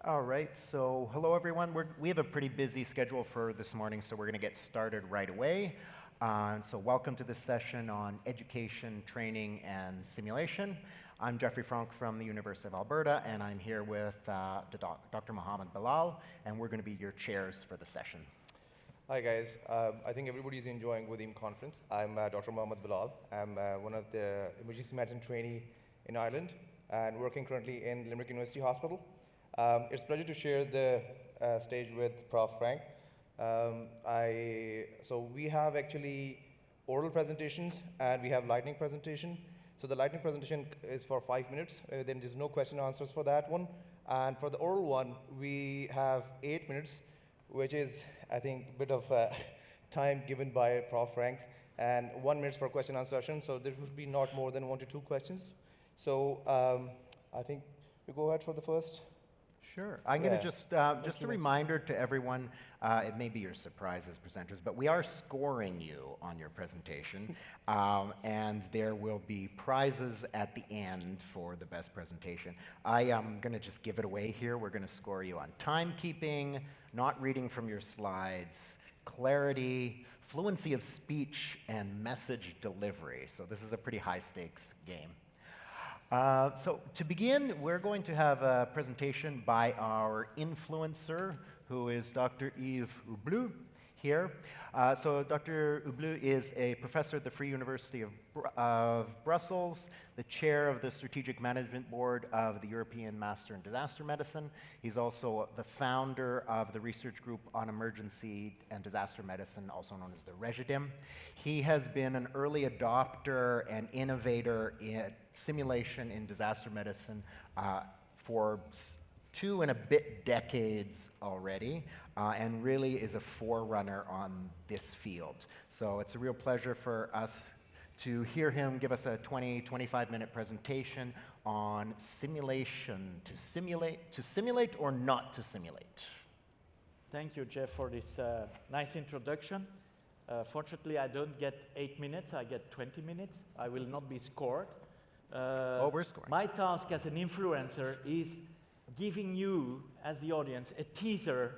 All right, so hello everyone. We have a pretty busy schedule for this morning, so we're going to get started right away. So welcome to this session on education, training, and simulation. I'm Jeffrey Frank from the University of Alberta, and I'm here with Dr. Mohammed Bilal, and we're going to be your chairs for the session. Hi guys, I think everybody's enjoying WADEM conference. I'm Dr. Mohammed Bilal. I'm one of the emergency medicine trainee in Ireland and working currently in Limerick University Hospital. It's a pleasure to share the stage with Prof. Frank. So we have actually oral presentations and we have lightning presentation. So the lightning presentation is for 5 minutes. Then there's no question and answers for that one. And for the oral one, we have 8 minutes, which is, I think, a bit of time given by Prof. Frank, and 1 minute for question and answer session. So there should be not more than 1 to 2 questions. So I think we go ahead for the first. Sure. I'm going to just a reminder to everyone, it may be your surprise as presenters, but we are scoring you on your presentation, and there will be prizes at the end for the best presentation. I am going to just give it away here. We're going to score you on timekeeping, not reading from your slides, clarity, fluency of speech, and message delivery. So this is a pretty high stakes game. So to begin, we're going to have a presentation by our influencer, who is Dr. Ives Hubloue here. So Dr. Hubloue is a professor at the Free University of Brussels, the chair of the Strategic Management Board of the European Master in Disaster Medicine. He's also the founder of the research group on emergency and disaster medicine, also known as the WADEM. He has been an early adopter and innovator in simulation in disaster medicine for 2 and a bit decades already, and really is a forerunner on this field. So it's a real pleasure for us to hear him give us a 25-minute presentation on simulation, to simulate or not to simulate. Thank you, Jeff, for this nice introduction. Fortunately, I don't get 8 minutes, I get 20 minutes. I will not be scored. We're scoring. My task as an influencer is giving you, as the audience, a teaser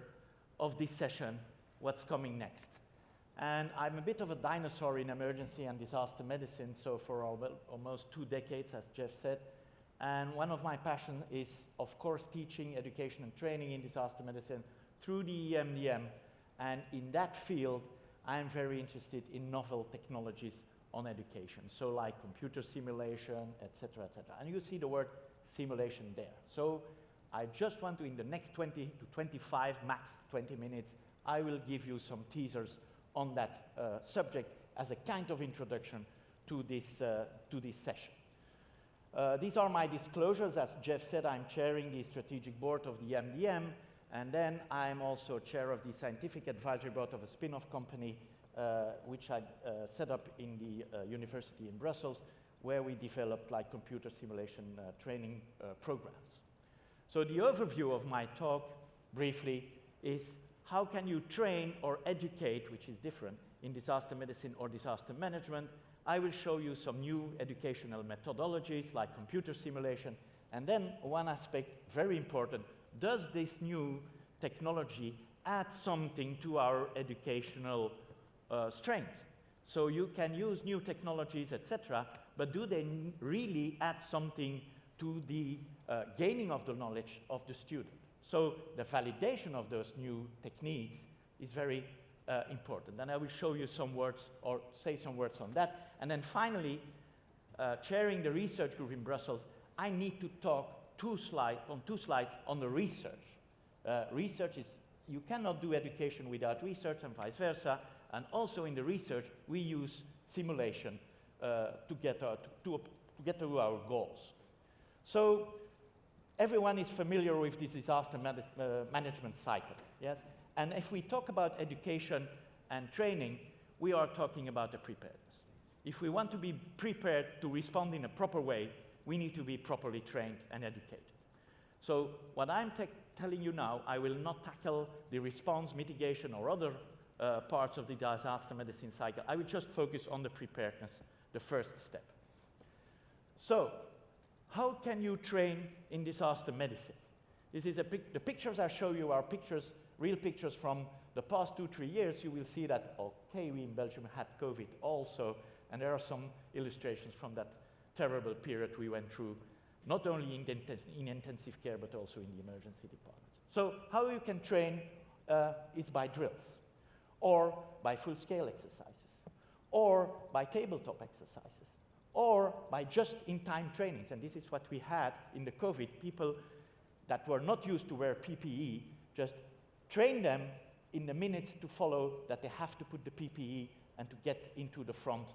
of this session, what's coming next. And I'm a bit of a dinosaur in emergency and disaster medicine, so for almost 2 decades, as Jeff said. And one of my passions is, of course, teaching, education, and training in disaster medicine through the EMDM. And in that field, I'm very interested in novel technologies on education, so like computer simulation, etc., etc. And you see the word simulation there. So I just want to, in the next 20 to 25, max 20 minutes, I will give you some teasers on that subject as a kind of introduction to this session. These are my disclosures. As Jeff said, I'm chairing the strategic board of the MDM, and then I'm also chair of the scientific advisory board of a spin-off company, which I set up in the university in Brussels, where we developed like computer simulation training programs. So the overview of my talk, briefly, is how can you train or educate, which is different, in disaster medicine or disaster management. I will show you some new educational methodologies like computer simulation. And then one aspect, very important, does this new technology add something to our educational strength? So you can use new technologies, etc., but do they really add something to the gaining of the knowledge of the student? So the validation of those new techniques is very important. And I will show you some words or say some words on that. And then finally, chairing the research group in Brussels, I need to talk two slides on the research. Research is, you cannot do education without research and vice versa. And also in the research, we use simulation to get to our goals. So everyone is familiar with this disaster management cycle, yes? And if we talk about education and training, we are talking about the preparedness. If we want to be prepared to respond in a proper way, we need to be properly trained and educated. So what I'm telling you now, I will not tackle the response, mitigation, or other parts of the disaster medicine cycle. I will just focus on the preparedness, the first step. So how can you train in disaster medicine? This is the pictures I show you are pictures, real pictures from the past 2-3 years. You will see that, okay, we in Belgium had COVID also, and there are some illustrations from that terrible period we went through, not only in intensive care, but also in the emergency department. So how you can train is by drills, or by full-scale exercises, or by tabletop exercises, or by just-in-time trainings. And this is what we had in the COVID. People that were not used to wear PPE, just train them in the minutes to follow that they have to put the PPE and to get into the front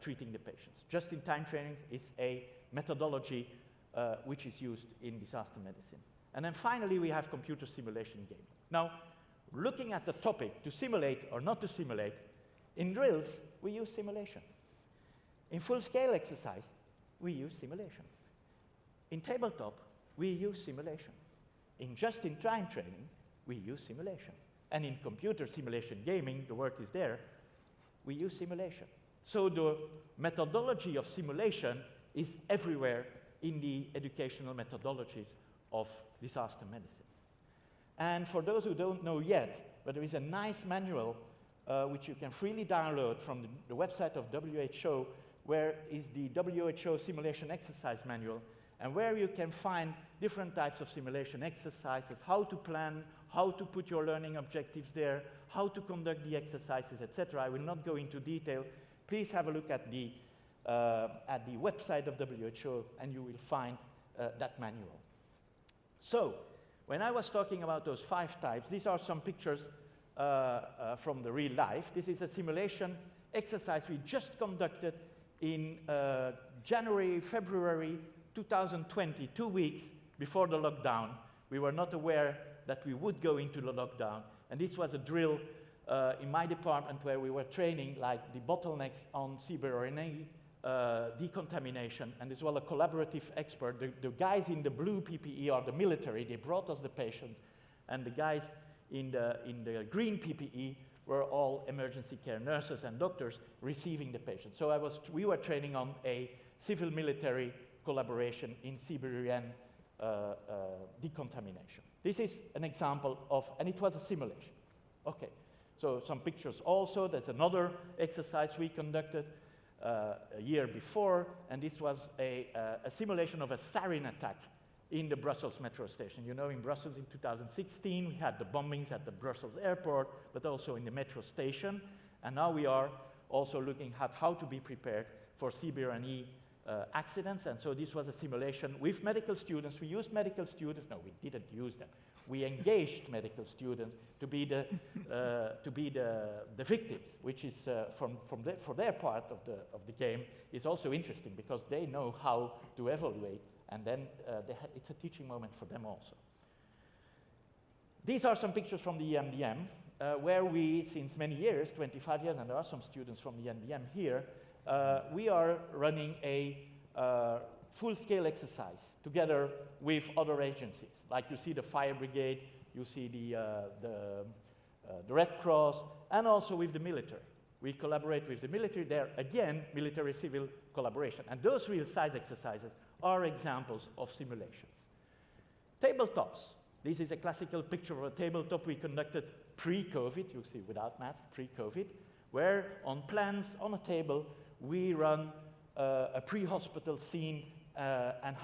treating the patients. Just-in-time trainings is a methodology which is used in disaster medicine. And then finally, we have computer simulation gaming. Now, looking at the topic, to simulate or not to simulate, in drills, we use simulation. In full-scale exercise, we use simulation. In tabletop, we use simulation. In just-in-time training, we use simulation. And in computer simulation gaming, the word is there, we use simulation. So the methodology of simulation is everywhere in the educational methodologies of disaster medicine. And for those who don't know yet, but there is a nice manual which you can freely download from the website of WHO, where is the WHO simulation exercise manual, and where you can find different types of simulation exercises, how to plan, how to put your learning objectives there, how to conduct the exercises, etc. I will not go into detail. Please have a look at the website of WHO, and you will find that manual. So, when I was talking about those 5 types, these are some pictures from the real life. This is a simulation exercise we just conducted in January, February 2020, 2 weeks before the lockdown. We were not aware that we would go into the lockdown. And this was a drill in my department where we were training like the bottlenecks on CBRNA decontamination, and as well a collaborative expert. The guys in the blue PPE are the military. They brought us the patients, and the guys in the green PPE were all emergency care nurses and doctors receiving the patients. So we were training on a civil-military collaboration in Siberian decontamination. This is an example of, and it was a simulation. Okay, so some pictures also. That's another exercise we conducted a year before, and this was a simulation of a sarin attack in the Brussels metro station. You know, in Brussels in 2016, we had the bombings at the Brussels airport, but also in the metro station. And now we are also looking at how to be prepared for CBRNE accidents. And so this was a simulation with medical students. We used medical students. No, we didn't use them. We engaged medical students to be the victims, which is for their part of the game is also interesting because they know how to evaluate, and then it's a teaching moment for them also. These are some pictures from the MDM, where we, since many years, 25 years, and there are some students from the MDM here, we are running a full-scale exercise together with other agencies. Like you see the fire brigade, you see the Red Cross, and also with the military. We collaborate with the military there, again, military-civil collaboration. And those real-size exercises are examples of simulations. Tabletops. This is a classical picture of a tabletop we conducted pre-COVID, you see without mask, pre-COVID, where on plans, on a table, we run a pre-hospital scene and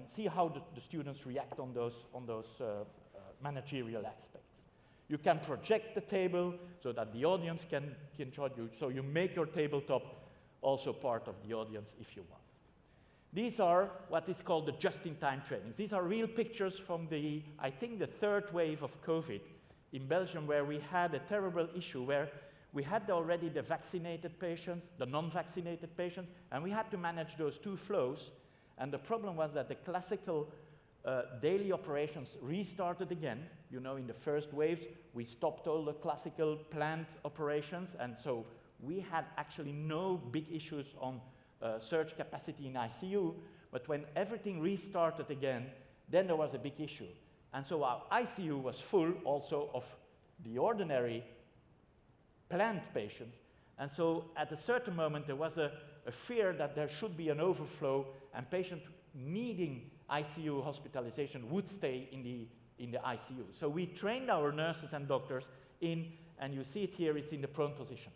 see how the students react on those managerial aspects. You can project the table so that the audience can join you. So you make your tabletop also part of the audience if you want. These are what is called the just-in-time trainings. These are real pictures from I think the 3rd wave of COVID in Belgium, where we had a terrible issue where we had already the vaccinated patients, the non-vaccinated patients, and we had to manage those 2 flows. And the problem was that the classical daily operations restarted again. You know, in the first waves, we stopped all the classical planned operations, and so we had actually no big issues on surge capacity in ICU, but when everything restarted again, then there was a big issue. And so our ICU was full also of the ordinary planned patients, and so at a certain moment there was a fear that there should be an overflow and patients needing ICU hospitalization would stay in the ICU. So we trained our nurses and doctors in, and you see it here, it's in the prone position.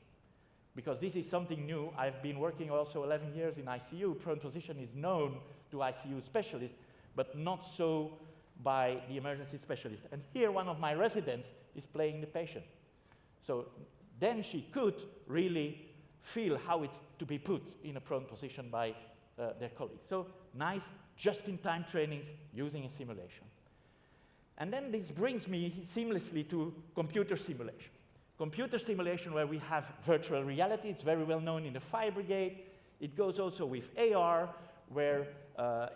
Because this is something new. I've been working also 11 years in ICU. Prone position is known to ICU specialists, but not so by the emergency specialist. And here one of my residents is playing the patient. So then she could really feel how it's to be put in a prone position by their colleagues. So nice, just-in-time trainings using a simulation. And then this brings me seamlessly to computer simulation. Computer simulation where we have virtual reality. It's very well known in the fire brigade. It goes also with AR, where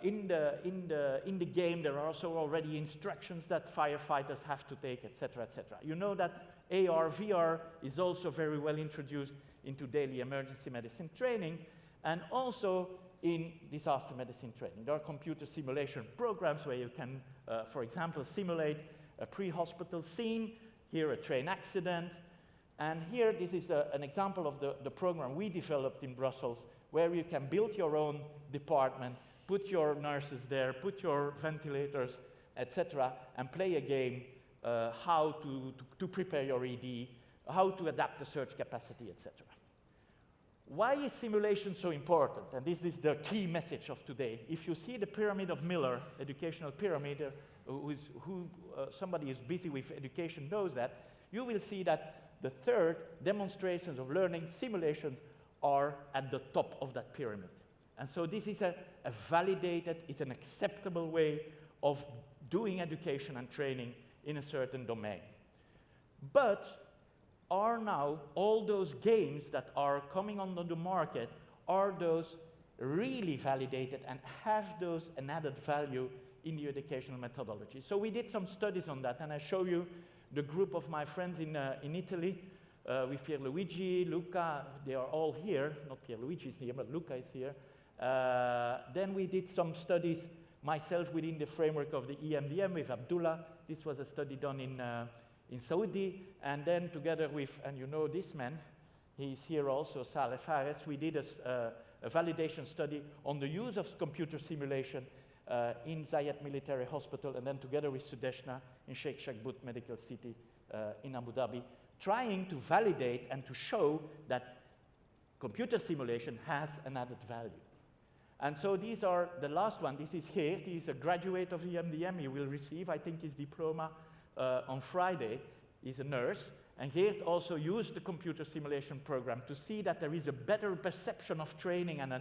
in the game there are also already instructions that firefighters have to take, etc., etc. You know that AR, VR is also very well introduced into daily emergency medicine training, and also in disaster medicine training. There are computer simulation programs where you can, for example, simulate a pre-hospital scene, here a train accident, and here this is an example of the program we developed in Brussels, where you can build your own department, put your nurses there, put your ventilators, etc., and play a game, how to prepare your ED, how to adapt the surge capacity, etc. Why is simulation so important? And this is the key message of today. If you see the pyramid of Miller, educational pyramid, somebody who's busy with education knows that, you will see that the third, demonstrations of learning, simulations, are at the top of that pyramid. And so this is a validated, it's an acceptable way of doing education and training in a certain domain. But are now all those games that are coming onto the market, are those really validated and have those an added value in the educational methodology? So we did some studies on that, and I show you the group of my friends in Italy, with Pierluigi, Luca, they are all here. Not Pierluigi is here, but Luca is here. Then we did some studies myself within the framework of the EMDM with Abdullah. This was a study done in Saudi. And then together with, and you know this man, he's here also, Saleh Fares, we did a validation study on the use of computer simulation in Zayed Military Hospital, and then together with Sudeshna in Sheikh Shagbut Medical City in Abu Dhabi, trying to validate and to show that computer simulation has an added value. And so these are the last one. This is Geert. He is a graduate of EMDM. He will receive, I think, his diploma on Friday. He's a nurse. And Geert also used the computer simulation program to see that there is a better perception of training and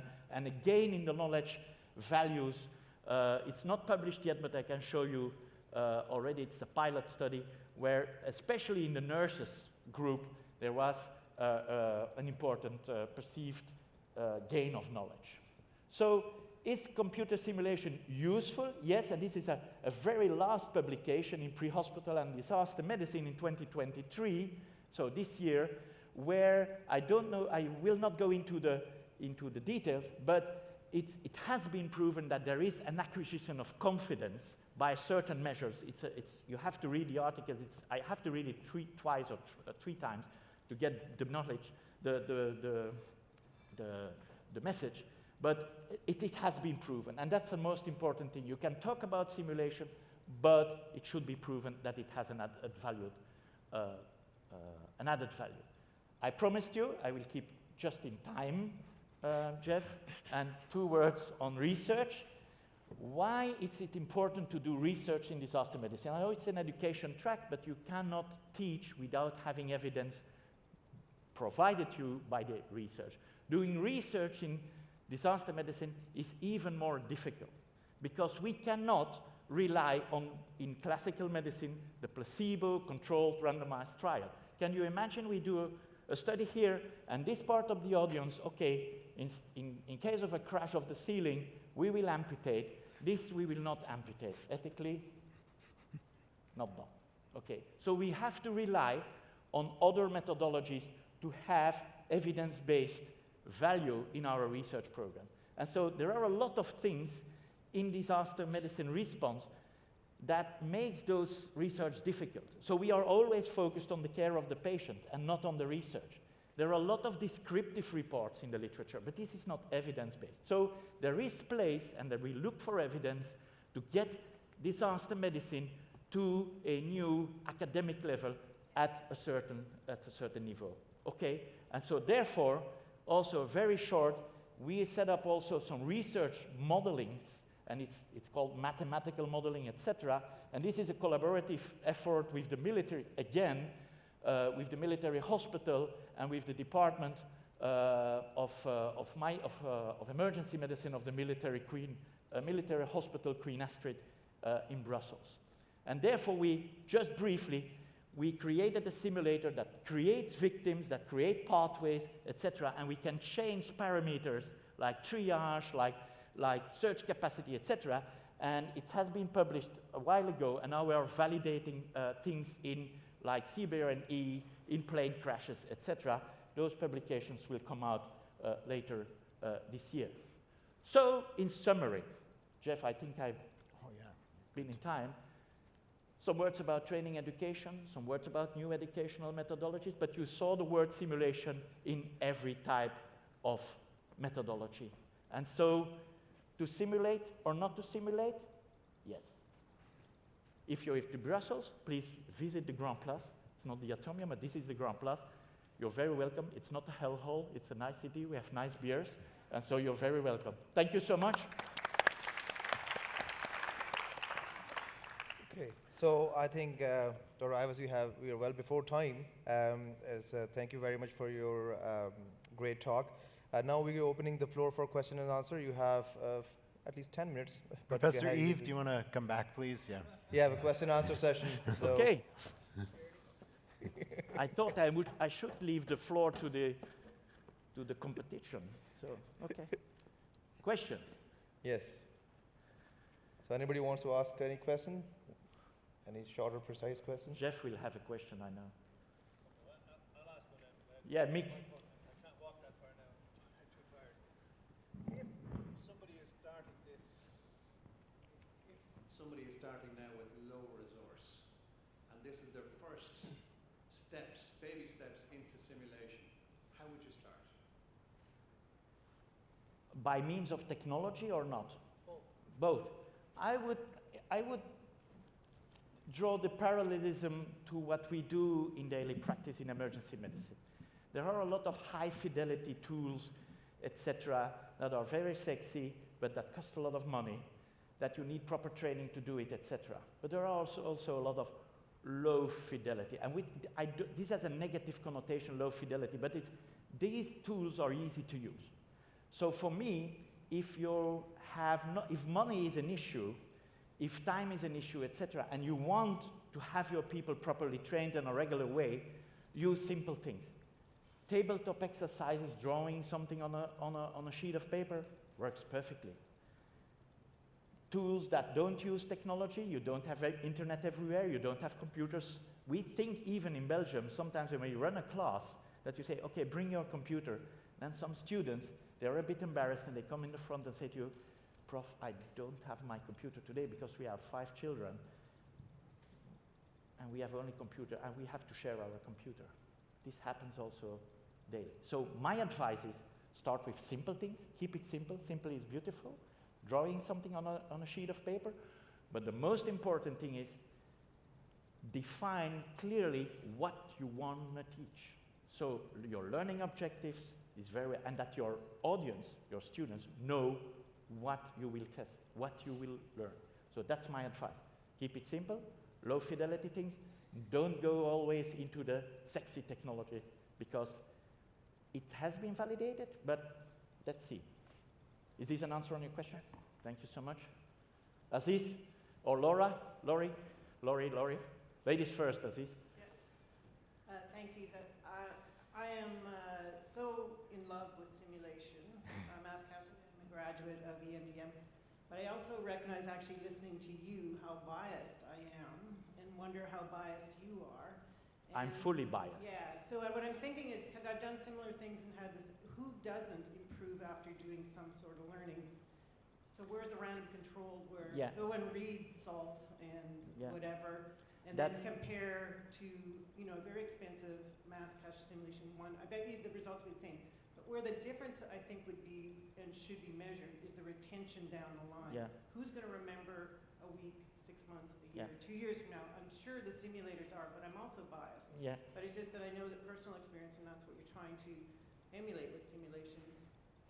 a gain in the knowledge values. It's not published yet, but I can show you already. It's a pilot study where, especially in the nurses group, there was an important perceived gain of knowledge. So is computer simulation useful? Yes, and this is a very last publication in pre-hospital and disaster medicine in 2023, so this year, where I don't know, I will not go into the details, but it has been proven that there is an acquisition of confidence by certain measures. You have to read the articles. I have to read it twice or three times to get the knowledge, the message. But it has been proven, and that's the most important thing. You can talk about simulation, but it should be proven that it has an added value. I promised you I will keep just in time, Jeff, and 2 words on research. Why is it important to do research in disaster medicine? I know it's an education track, but you cannot teach without having evidence provided to you by the research. Doing research in disaster medicine is even more difficult because we cannot rely on, in classical medicine, the placebo-controlled randomized trial. Can you imagine we do a study here, and this part of the audience, okay, in case of a crash of the ceiling, we will amputate. This we will not amputate. Ethically, not done. Okay, so we have to rely on other methodologies to have evidence-based value in our research program. And so there are a lot of things in disaster medicine response that makes those research difficult. So we are always focused on the care of the patient and not on the research. There are a lot of descriptive reports in the literature, but this is not evidence-based. So there is place, and that we look for evidence to get disaster medicine to a new academic level at a certain niveau. Okay, and so therefore, also very short, we set up also some research modelings, and it's called mathematical modeling, etc. And this is a collaborative effort with the military, again, with the military hospital and with the Department of Emergency Medicine of the military hospital Queen Astrid in Brussels. And therefore, just briefly, we created a simulator that creates victims, that create pathways, etc. And we can change parameters like triage, like search capacity, etc. And it has been published a while ago, and now we are validating things in like CBRNE, in plane crashes, etc. Those publications will come out later this year. So, in summary, Jeff, I think I've been in time. Some words about training education, some words about new educational methodologies, but you saw the word simulation in every type of methodology. And so, to simulate or not to simulate? Yes. If you're to Brussels, please visit the Grand Place. It's not the Atomium, but this is the Grand Place. You're very welcome. It's not a hellhole. It's a nice city. We have nice beers. And so you're very welcome. Thank you so much. Okay. So I think, Dr. Ives, we are well before time. Thank you very much for your great talk. Now we are opening the floor for question and answer. You have at least 10 minutes. Professor Ives, do you want to come back, please? Yeah. Yeah, have a question and answer session. So. Okay. I thought I should leave the floor to the competition. So, okay. Questions? Yes. So anybody wants to ask any question? Any short or precise questions? Jeff will have a question, I know. I'll ask one. Yeah, Mick. I can't walk that far now. I'm too tired. If somebody is starting now with low resource, and this is their first steps, baby steps into simulation, how would you start? By means of technology or not? Both. Both. I would draw the parallelism to what we do in daily practice in emergency medicine. There are a lot of high fidelity tools, etc., that are very sexy, but that cost a lot of money, that you need proper training to do it, etc. But there are also a lot of low fidelity. And this has a negative connotation, low fidelity, but these tools are easy to use. So for me, if money is an issue, if time is an issue, etc., and you want to have your people properly trained in a regular way, use simple things. Tabletop exercises, drawing something on a sheet of paper, works perfectly. Tools that don't use technology, you don't have internet everywhere, you don't have computers. We think even in Belgium, sometimes when you run a class, that you say, okay, bring your computer. Then some students, they're a bit embarrassed and they come in the front and say to you, Prof, I don't have my computer today because we have 5 children and we have only computer and we have to share our computer. This happens also daily. So my advice is start with simple things, keep it simple, simple is beautiful, drawing something on a sheet of paper, but the most important thing is define clearly what you want to teach. So your learning objectives is and that your audience, your students, know what you will test, what you will learn. So that's my advice. Keep it simple, low fidelity things. Don't go always into the sexy technology because it has been validated, but let's see. Is this an answer on your question? Thank you so much. Aziz or Laura? Laurie? Ladies first, Aziz. Yeah. Thanks, Isa. I am so in love with simulation. I'm a graduate of EMDM, but I also recognize actually listening to you how biased I am and wonder how biased you are. And I'm fully biased. Yeah, so what I'm thinking is, because I've done similar things and had this, who doesn't improve after doing some sort of learning? So where's the random control where go and read SALT and whatever, and then compare to, a very expensive mass cache simulation one. I bet you the results will be the same. But where the difference, I think, would be and should be measured is the retention down the line. Yeah. Who's going to remember months, a Yeah. year, 2 years from now, I'm sure the simulators are, but I'm also biased. Yeah. But it's just that I know that personal experience, and that's what you're trying to emulate with simulation,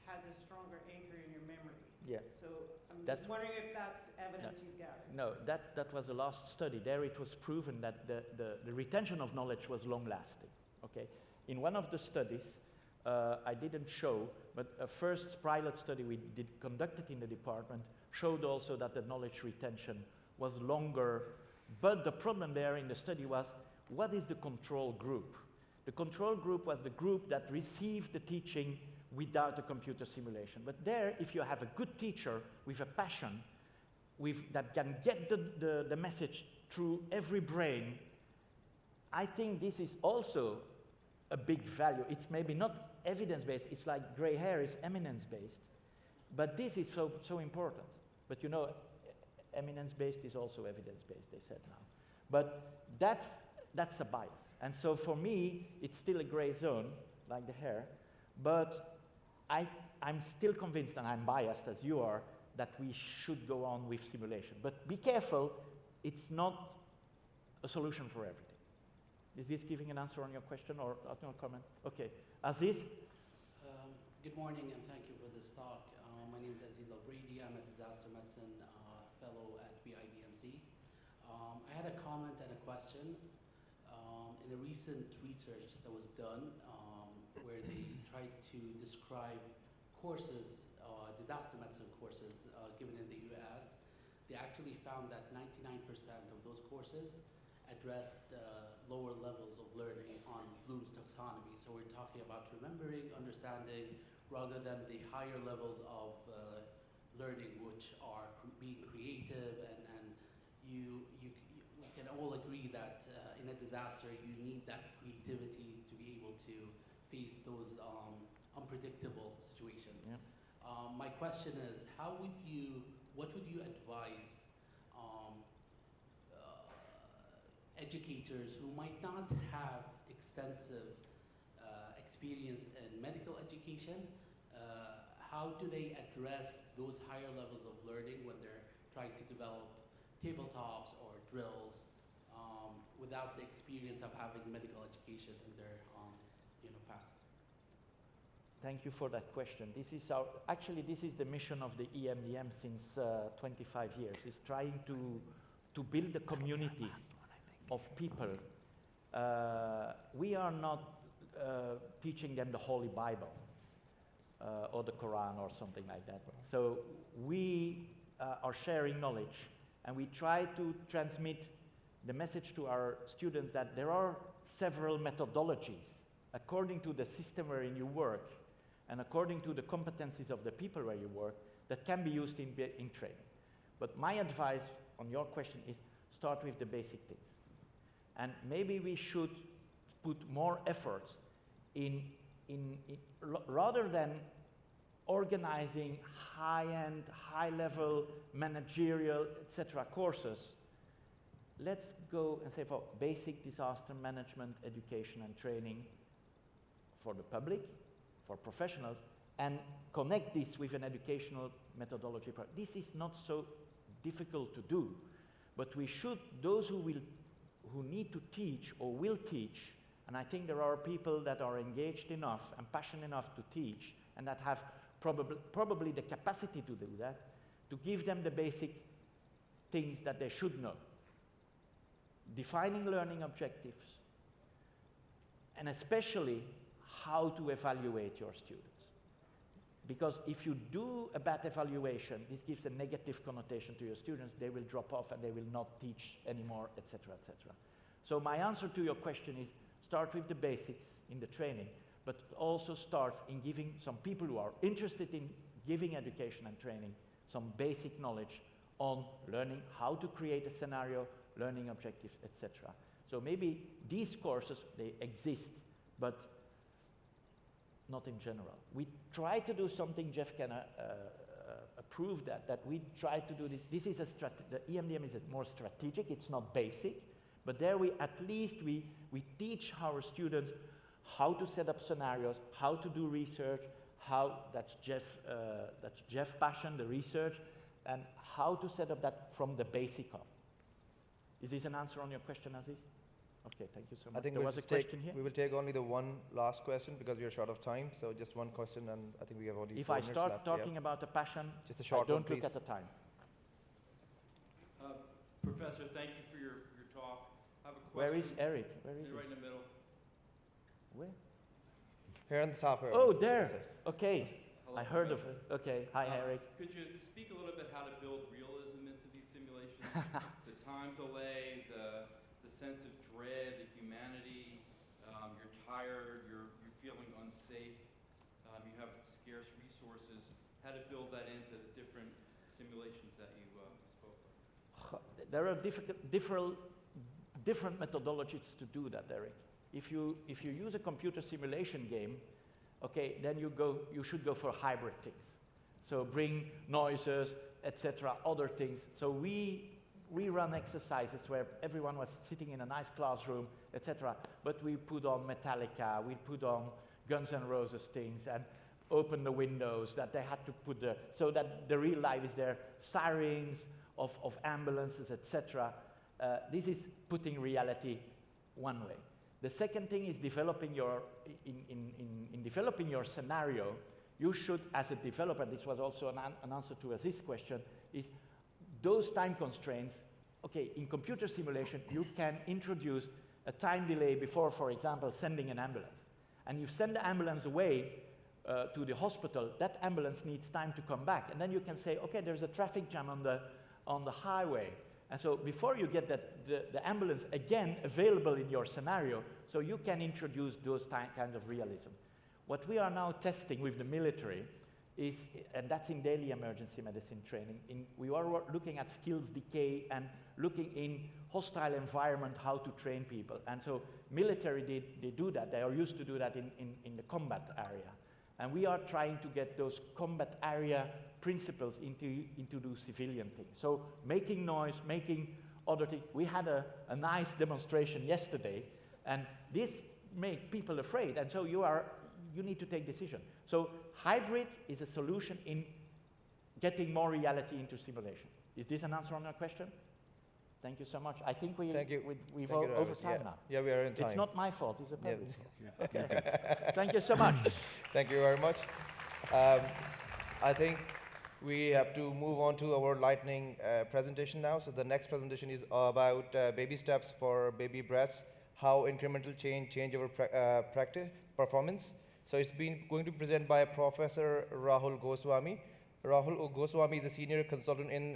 has a stronger anchor in your memory. Yeah. So I'm That's- just wondering if that's evidence you've gathered. No, that was the last study. There it was proven that the retention of knowledge was long-lasting, okay? In one of the studies, I didn't show, but a first pilot study we conducted in the department showed also that the knowledge retention was longer, but the problem there in the study was, what is the control group? The control group was the group that received the teaching without a computer simulation. But there, if you have a good teacher with a passion, that can get the message through every brain, I think this is also a big value. It's maybe not evidence-based, it's like gray hair is eminence-based, but this is so important. But you know, eminence-based is also evidence-based, they said now. But that's a bias. And so for me, it's still a gray zone, like the hair, but I'm still convinced, and I'm biased as you are, that we should go on with simulation. But be careful, it's not a solution for everything. Is this giving an answer on your question or no comment? Okay. Aziz? Good morning and thank you for this talk. My name is Aziz Al-Brady. I'm a disaster medicine fellow at WADEM. I had a comment and a question. In a recent research that was done where they tried to describe courses, disaster medicine courses given in the US, they actually found that 99% of those courses addressed lower levels of learning on Bloom's taxonomy. So we're talking about remembering, understanding, rather than the higher levels of learning, which are being creative, and we can all agree that in a disaster you need that creativity to be able to face those unpredictable situations. Yeah. My question is, what would you advise educators who might not have extensive experience in medical education? How do they address those higher levels of learning when they're trying to develop tabletops or drills without the experience of having medical education in their past? Thank you for that question. This is the mission of the EMDM since 25 years, is trying to build a community of people. We are not teaching them the Holy Bible or the Quran or something like that. So we are sharing knowledge, and we try to transmit the message to our students that there are several methodologies according to the system wherein you work and according to the competencies of the people where you work that can be used in training. But my advice on your question is start with the basic things. And maybe we should put more efforts in rather than organizing high-end, high-level, managerial, etc. courses, let's go and say for basic disaster management, education and training for the public, for professionals, and connect this with an educational methodology. This is not so difficult to do, but we should, those who need to teach or will teach, and I think there are people that are engaged enough and passionate enough to teach and that have probably the capacity to do that, to give them the basic things that they should know. Defining learning objectives, and especially how to evaluate your students. Because if you do a bad evaluation, this gives a negative connotation to your students, they will drop off and they will not teach anymore, etc., etc. So my answer to your question is start with the basics in the training, but also starts in giving some people who are interested in giving education and training some basic knowledge on learning how to create a scenario, learning objectives, etc. So maybe these courses, they exist, but not in general. We try to do something, Jeff can approve that we try to do this. This is the EMDM is more strategic, it's not basic, but there we at least we teach our students how to set up scenarios, how to do research, that's Jeff's passion, the research, and how to set up that from the basic up. Is this an answer on your question, Aziz? Okay, thank you so much. I think There we'll was a just take, question here. we will take only the one last question because we are short of time. So just one question, and I think we have only If 4 I minutes start left. talking about a passion, Just a I short one, don't look please. at the time. Professor, thank you for your talk. I have a question. Where is Eric? Where is He's he? right in the middle. Where? Here on the top here. Oh, there. Okay. Hello, I heard of Professor. it. Okay. Hi, Eric. Could you speak a little bit how to build realism into these simulations? The time delay, the sense of dread, the humanity, you're tired, you're feeling unsafe, you have scarce resources, how to build that into the different simulations that you spoke of. There are different methodologies to do that, Eric. If you use a computer simulation game, okay, then you should go for hybrid things. So bring noises, etc., other things. So we run exercises where everyone was sitting in a nice classroom, etc., but we put on Metallica, we put on Guns N' Roses things, and open the windows that they had to put so that the real life is there, sirens of ambulances, etc. This is putting reality one way. The second thing is developing in developing your scenario, you should, as a developer, this was also an answer to Aziz's question, is those time constraints, okay, in computer simulation, you can introduce a time delay before, for example, sending an ambulance. And you send the ambulance away to the hospital, that ambulance needs time to come back. And then you can say, okay, there's a traffic jam on the highway. And so before you get the ambulance again available in your scenario, so you can introduce those kinds of realism. What we are now testing with the military is, and that's in daily emergency medicine training, we are looking at skills decay and looking in hostile environment how to train people. And so military, they do that. They are used to do that in the combat area. And we are trying to get those combat area principles into the civilian things. So making noise, making other things. We had a nice demonstration yesterday, and this makes people afraid. And so you need to take decision. So hybrid is a solution in getting more reality into simulation. Is this an answer on your question? Thank you so much. I think we've over time now. Yeah, we are in time. It's not my fault, it's a public fault. Okay. Thank you so much. Thank you very much. I think we have to move on to our lightning presentation now. So the next presentation is about baby steps for baby breaths, how incremental change our performance. So it's going to be presented by Professor Rahul Goswami. Rahul Goswami is a senior consultant in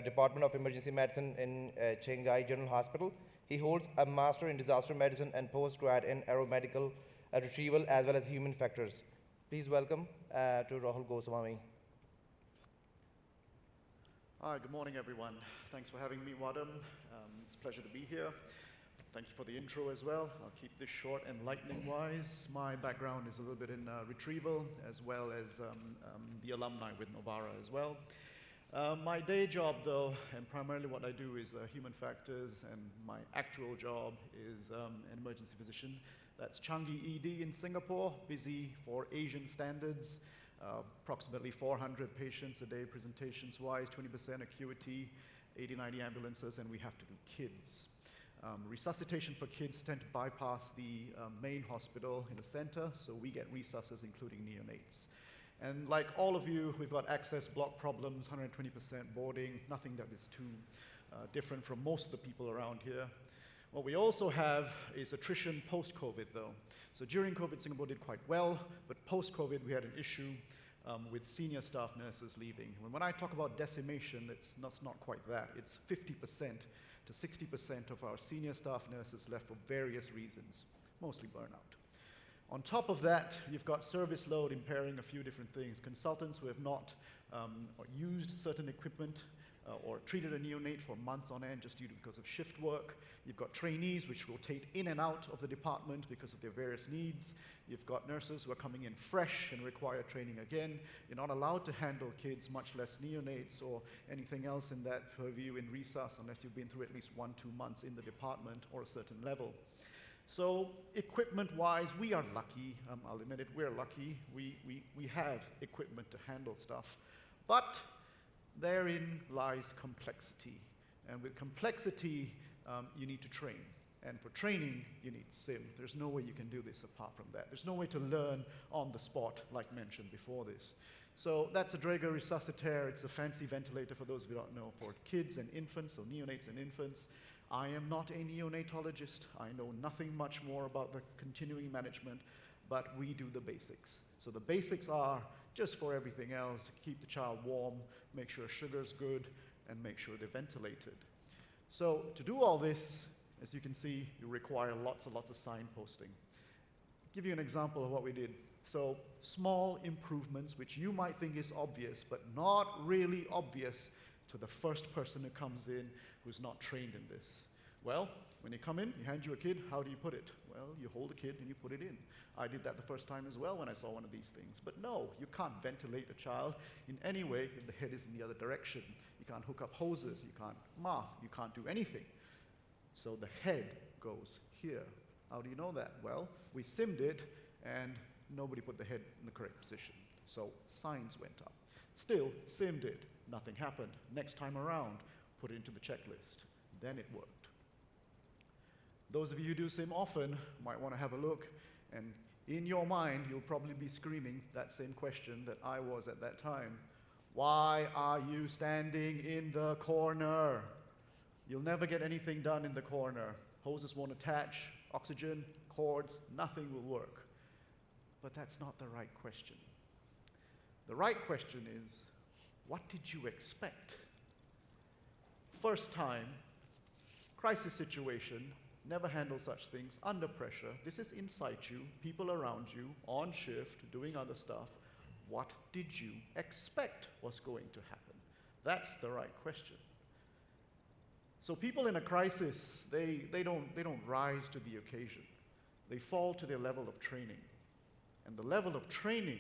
Department of Emergency Medicine in Chengai General Hospital. He holds a master in disaster medicine and postgrad in aeromedical retrieval as well as human factors. Please welcome to Rahul Goswami. Hi, good morning, everyone. Thanks for having me, WADEM. It's a pleasure to be here. Thank you for the intro as well. I'll keep this short and lightning-wise. My background is a little bit in retrieval, as well as the alumni with Novara as well. My day job, though, and primarily what I do is human factors, and my actual job is an emergency physician. That's Changi ED in Singapore, busy for Asian standards. Approximately 400 patients a day, presentations-wise, 20% acuity, 80, 90 ambulances, and we have to do kids. Resuscitation for kids tend to bypass the main hospital in the center, so we get resuscitators, including neonates. And like all of you, we've got access block problems, 120% boarding, nothing that is too different from most of the people around here. What we also have is attrition post-COVID, though. So during COVID, Singapore did quite well, but post-COVID, we had an issue with senior staff nurses leaving. When I talk about decimation, it's not quite that. It's 50% to 60% of our senior staff nurses left for various reasons, mostly burnout. On top of that, you've got service load impairing a few different things. Consultants who have not used certain equipment or treated a neonate for months on end just because of shift work. You've got trainees which rotate in and out of the department because of their various needs. You've got nurses who are coming in fresh and require training again. You're not allowed to handle kids, much less neonates or anything else in that purview in resus unless you've been through at least 1-2 months in the department or a certain level. So equipment-wise, we are lucky. I'll admit it, we're lucky. We have equipment to handle stuff. But therein lies complexity. And with complexity you need to train. And for training, you need sim. There's no way you can do this apart from that. There's no way to learn on the spot, like mentioned before this. So that's a Draeger resuscitator. It's a fancy ventilator, for those of you who don't know, for kids and infants, so neonates and infants. I am not a neonatologist. I know nothing much more about the continuing management, but we do the basics. So the basics are, just for everything else, keep the child warm, make sure sugar's good, and make sure they're ventilated. So to do all this, as you can see, you require lots and lots of signposting. I'll give you an example of what we did. So small improvements, which you might think is obvious, but not really obvious to the first person who comes in who's not trained in this. Well, when you come in, you hand you a kid, how do you put it? Well, you hold a kid and you put it in. I did that the first time as well when I saw one of these things. But no, you can't ventilate a child in any way if the head is in the other direction. You can't hook up hoses, you can't mask, you can't do anything. So the head goes here. How do you know that? Well, we simmed it and nobody put the head in the correct position. So signs went up. Still, simmed it. Nothing happened. Next time around, put it into the checklist. Then it worked. Those of you who do sim often might want to have a look, and in your mind, you'll probably be screaming that same question that I was at that time. Why are you standing in the corner? You'll never get anything done in the corner. Hoses won't attach, oxygen, cords, nothing will work. But that's not the right question. The right question is, what did you expect? First time, crisis situation, never handle such things, under pressure. This is in situ, people around you, on shift, doing other stuff. What did you expect was going to happen? That's the right question. So people in a crisis, they don't rise to the occasion. They fall to their level of training. And the level of training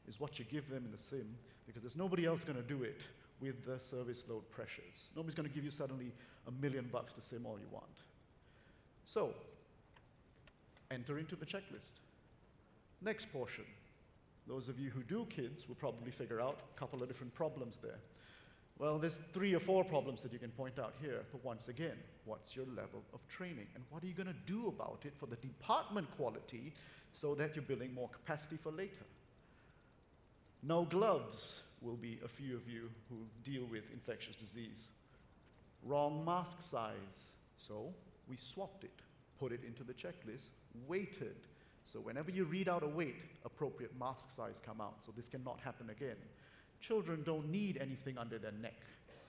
is what you give them in the sim, because there's nobody else going to do it with the service load pressures. Nobody's going to give you suddenly $1 million to sim all you want. So, enter into the checklist. Next portion. Those of you who do kids will probably figure out a couple of different problems there. Well, there's 3 or 4 problems that you can point out here, but once again, what's your level of training? And what are you going to do about it for the department quality so that you're building more capacity for later? No gloves will be a few of you who deal with infectious disease. Wrong mask size. So we swapped it, put it into the checklist, weighted. So whenever you read out a weight, appropriate mask size come out. So this cannot happen again. Children don't need anything under their neck,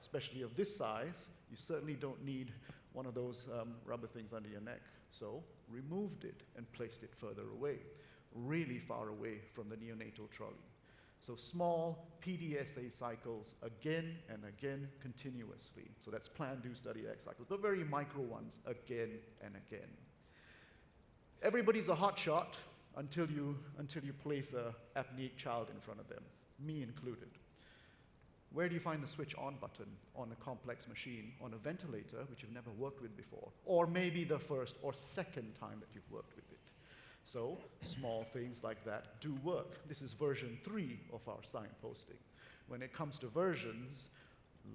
especially of this size. You certainly don't need one of those rubber things under your neck. So removed it and placed it further away, really far away from the neonatal trolley. So small PDSA cycles again and again continuously. So that's plan, do, study, act cycles, but very micro ones again and again. Everybody's a hot shot until you place a apneic child in front of them, me included. Where do you find the switch on button on a complex machine, on a ventilator, which you've never worked with before? Or maybe the first or second time that you've worked with it. So small things like that do work. This is version 3 of our signposting. When it comes to versions,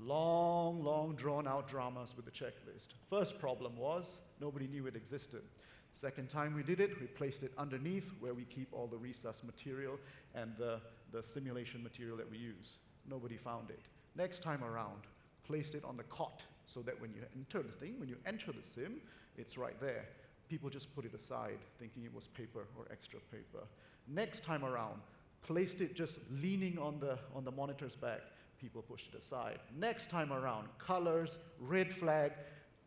long drawn out dramas with the checklist. First problem was nobody knew it existed. Second time we did it, we placed it underneath where we keep all the resus material and the simulation material that we use. Nobody found it. Next time around, placed it on the cot so that when you enter the thing, when you enter the sim, it's right there. People just put it aside, thinking it was paper or extra paper. Next time around, placed it just leaning on the monitor's back. People pushed it aside. Next time around, colors, red flag,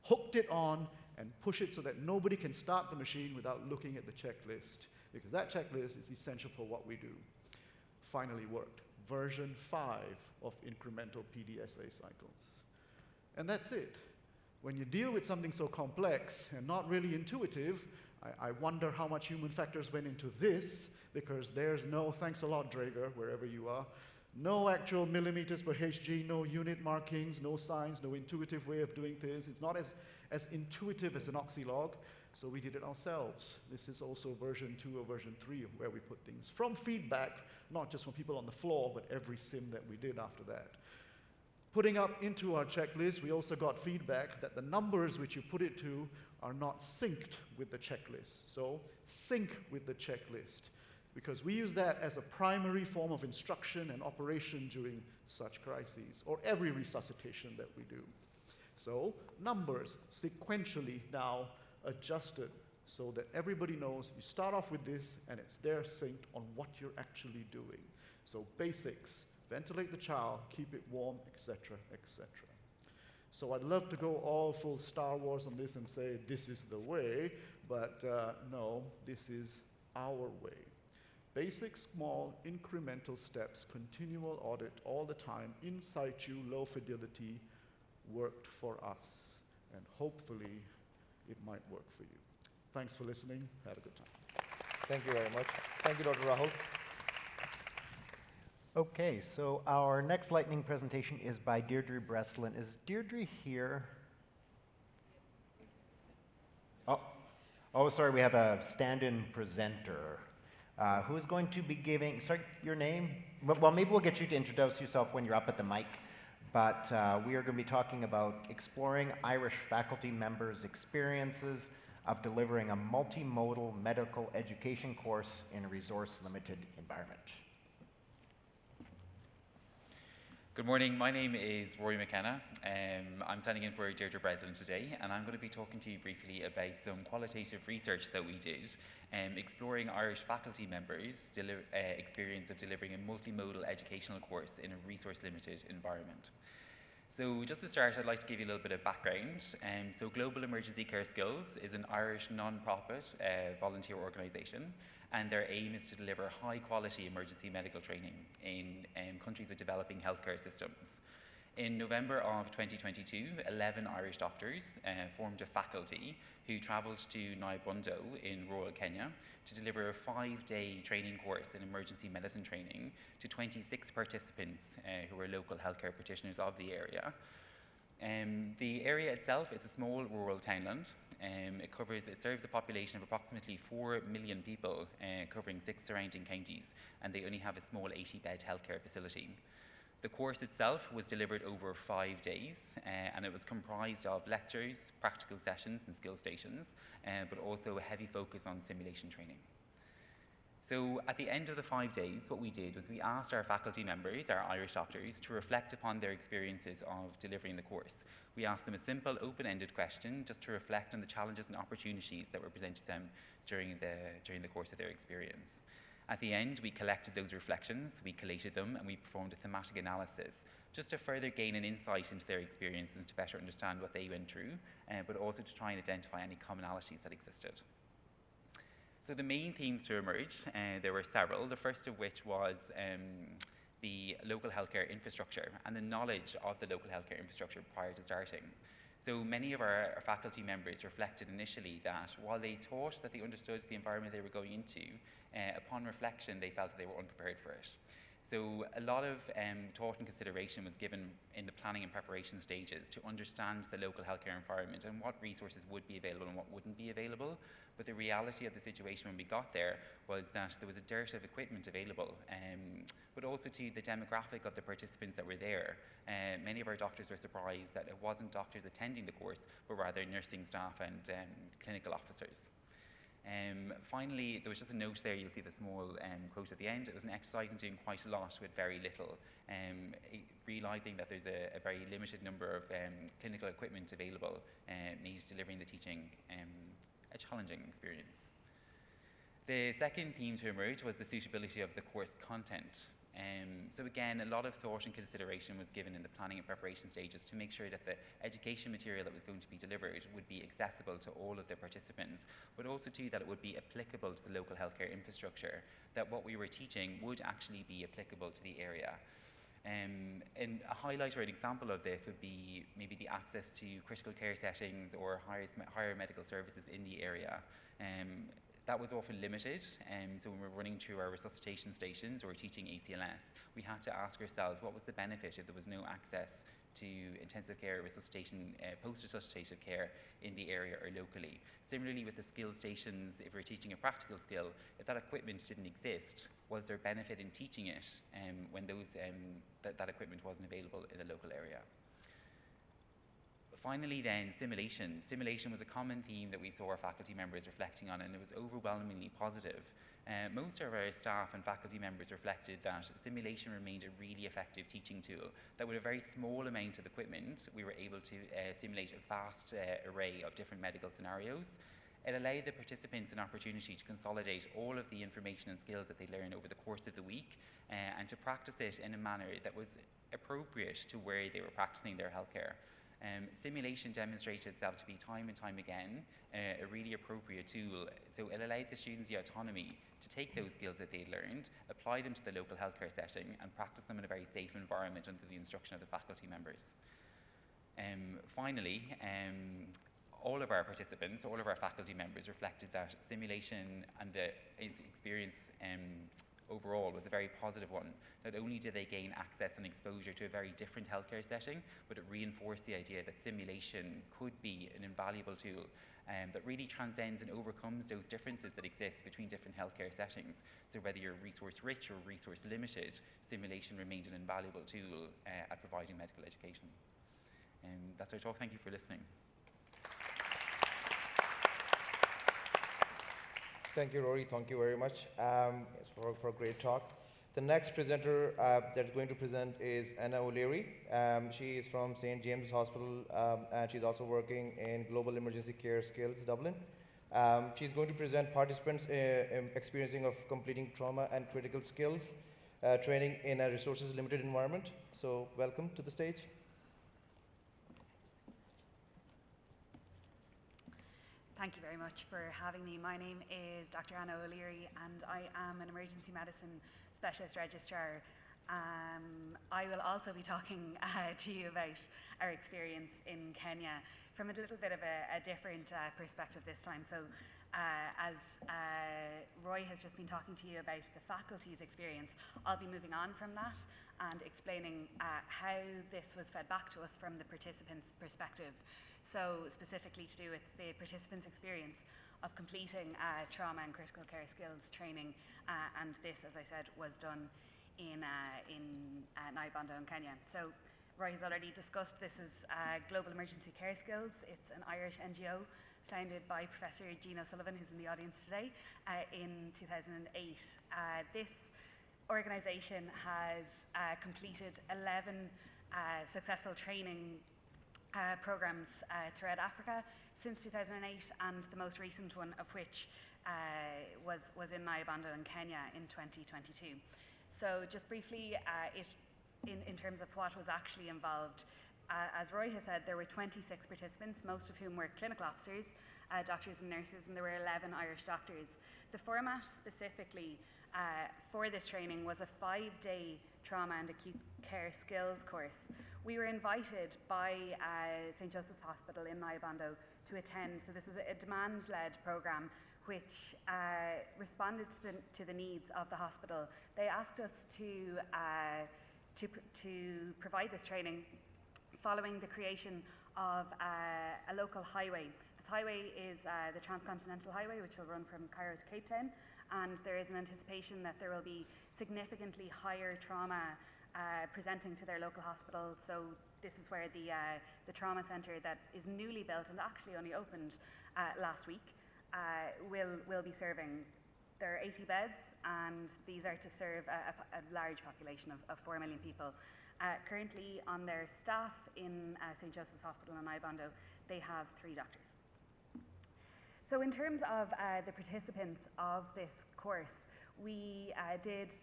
hooked it on, and push it so that nobody can start the machine without looking at the checklist, because that checklist is essential for what we do. Finally worked. Version 5 of incremental PDSA cycles. And that's it. When you deal with something so complex and not really intuitive, I wonder how much human factors went into this, because there's no, thanks a lot, Draeger, wherever you are, no actual millimeters per Hg, no unit markings, no signs, no intuitive way of doing things. It's not as intuitive as an oxylog, so we did it ourselves. This is also version 2 or version 3 where we put things from feedback, not just from people on the floor, but every sim that we did after that. Putting up into our checklist, we also got feedback that the numbers which you put it to are not synced with the checklist. So sync with the checklist, because we use that as a primary form of instruction and operation during such crises, or every resuscitation that we do. So numbers sequentially now adjusted so that everybody knows you start off with this and it's there synced on what you're actually doing. So basics, ventilate the child, keep it warm, etc., etc. So I'd love to go all full Star Wars on this and say this is the way, but no, this is our way. Basic, small, incremental steps, continual audit all the time, in situ, low fidelity, worked for us, and hopefully it might work for you. Thanks for listening. Have a good time. Thank you very much. Thank you, Dr. Rahul. Okay, so our next lightning presentation is by Deirdre Breslin. Is Deirdre here? Oh, sorry, we have a stand-in presenter. Who is going to be giving, sorry, your name? Well, maybe we'll get you to introduce yourself when you're up at the mic, but we are going to be talking about exploring Irish faculty members' experiences of delivering a multimodal medical education course in a resource-limited environment. Good morning, my name is Rory McKenna. I'm standing in for Deirdre Breslin today, and I'm going to be talking to you briefly about some qualitative research that we did, exploring Irish faculty members' experience of delivering a multimodal educational course in a resource-limited environment. So just to start, I'd like to give you a little bit of background. So Global Emergency Care Skills is an Irish non-profit volunteer organisation, and their aim is to deliver high-quality emergency medical training in countries with developing healthcare systems. In November of 2022, 11 Irish doctors formed a faculty who travelled to Naibondo in rural Kenya to deliver a 5-day training course in emergency medicine training to 26 participants who were local healthcare practitioners of the area. The area itself is a small rural townland. It serves a population of approximately 4 million people, covering 6 surrounding counties, and they only have a small 80-bed healthcare facility. The course itself was delivered over 5 days, and it was comprised of lectures, practical sessions and skill stations, but also a heavy focus on simulation training. So at the end of the 5 days, what we did was we asked our faculty members, our Irish doctors, to reflect upon their experiences of delivering the course. We asked them a simple, open-ended question just to reflect on the challenges and opportunities that were presented to them during the course of their experience. At the end, we collected those reflections, we collated them, and we performed a thematic analysis just to further gain an insight into their experiences and to better understand what they went through, but also to try and identify any commonalities that existed. So the main themes to emerge, there were several, the first of which was the local healthcare infrastructure and the knowledge of the local healthcare infrastructure prior to starting. So many of our faculty members reflected initially that while they thought that they understood the environment they were going into, upon reflection they felt that they were unprepared for it. So a lot of thought and consideration was given in the planning and preparation stages to understand the local healthcare environment and what resources would be available and what wouldn't be available. But the reality of the situation when we got there was that there was a dearth of equipment available, but also to the demographic of the participants that were there. Many of our doctors were surprised that it wasn't doctors attending the course, but rather nursing staff and clinical officers. Finally, there was just a note there, you'll see the small quote at the end. It was an exercise in doing quite a lot with very little, realising that there's a very limited number of clinical equipment available, needs delivering the teaching a challenging experience. The second theme to emerge was the suitability of the course content. So again, a lot of thought and consideration was given in the planning and preparation stages to make sure that the education material that was going to be delivered would be accessible to all of the participants, but also too that it would be applicable to the local healthcare infrastructure, that what we were teaching would actually be applicable to the area. And a highlight or an example of this would be maybe the access to critical care settings or higher medical services in the area. That was often limited, so when we're running through our resuscitation stations or teaching ACLS, we had to ask ourselves what was the benefit if there was no access to intensive care, resuscitation, post-resuscitative care in the area or locally. Similarly with the skill stations, if we're teaching a practical skill, if that equipment didn't exist, was there benefit in teaching it when that equipment wasn't available in the local area? Finally then, simulation. Simulation was a common theme that we saw our faculty members reflecting on, and it was overwhelmingly positive. Most of our staff and faculty members reflected that simulation remained a really effective teaching tool, that with a very small amount of equipment, we were able to simulate a vast array of different medical scenarios. It allowed the participants an opportunity to consolidate all of the information and skills that they learn over the course of the week and to practice it in a manner that was appropriate to where they were practicing their healthcare. Simulation demonstrated itself to be time and time again a really appropriate tool. So it allowed the students the autonomy to take those skills that they'd learned, apply them to the local healthcare setting, and practice them in a very safe environment under the instruction of the faculty members. Finally, all of our participants, all of our faculty members reflected that simulation and the experience overall was a very positive one. Not only did they gain access and exposure to a very different healthcare setting, but it reinforced the idea that simulation could be an invaluable tool that really transcends and overcomes those differences that exist between different healthcare settings. So whether you're resource rich or resource limited, simulation remained an invaluable tool at providing medical education. That's our talk. Thank you for listening. Thank you, Rory. Thank you very much for a great talk. The next presenter that's going to present is Anna O'Leary. She is from St. James's Hospital, and she's also working in Global Emergency Care Skills, Dublin. She's going to present participants experiencing of completing trauma and critical skills training in a resources limited environment. So welcome to the stage. Thank you very much for having me. My name is Dr. Anna O'Leary, and I am an emergency medicine specialist registrar. I will also be talking to you about our experience in Kenya from a little bit of a different perspective this time. So as Roy has just been talking to you about the faculty's experience, I'll be moving on from that and explaining how this was fed back to us from the participants' perspective. So specifically to do with the participants' experience of completing trauma and critical care skills training, and this, as I said, was done in Naibondo in Kenya. So Roy has already discussed this is Global Emergency Care Skills. It's an Irish NGO founded by Professor Jean O'Sullivan, who's in the audience today, in 2008. This organisation has completed 11 successful training programs throughout Africa since 2008, and the most recent one of which was in Naibondo in Kenya in 2022. So just briefly, in terms of what was actually involved, as Roy has said, there were 26 participants, most of whom were clinical officers, doctors and nurses, and there were 11 Irish doctors. The format specifically for this training was a 5-day trauma and acute care skills course. We were invited by St. Joseph's Hospital in Naibondo to attend, so this was a demand-led program which responded to the needs of the hospital. They asked us to provide this training following the creation of a local highway. This highway is the Transcontinental Highway, which will run from Cairo to Cape Town, and there is an anticipation that there will be significantly higher trauma presenting to their local hospital. So this is where the trauma centre that is newly built and actually only opened last week will be serving. There are 80 beds, and these are to serve a large population of 4 million people. Currently on their staff in St. Joseph's Hospital in Naibondo, they have 3 doctors. So in terms of the participants of this course, we did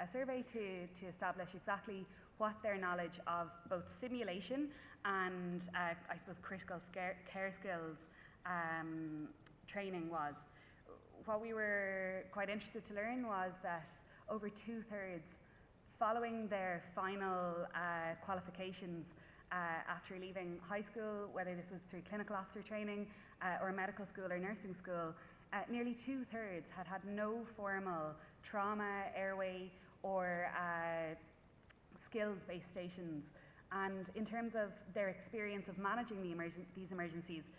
a survey to establish exactly what their knowledge of both simulation and I suppose critical care skills training was. What we were quite interested to learn was that over 2/3 following their final qualifications after leaving high school, whether this was through clinical officer training or medical school or nursing school, nearly 2/3 had no formal trauma, airway, or skills-based stations. And in terms of their experience of managing these emergencies,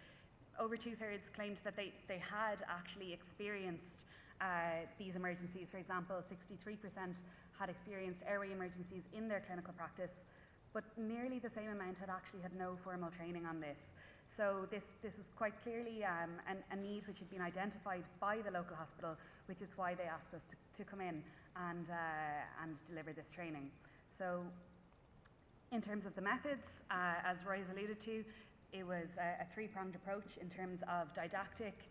over 2/3 claimed that they had actually experienced these emergencies. For example, 63% had experienced airway emergencies in their clinical practice, but nearly the same amount had no formal training on this. So this was quite clearly a need which had been identified by the local hospital, which is why they asked us to come in and deliver this training. So in terms of the methods, as Roy has alluded to, it was a three-pronged approach in terms of didactic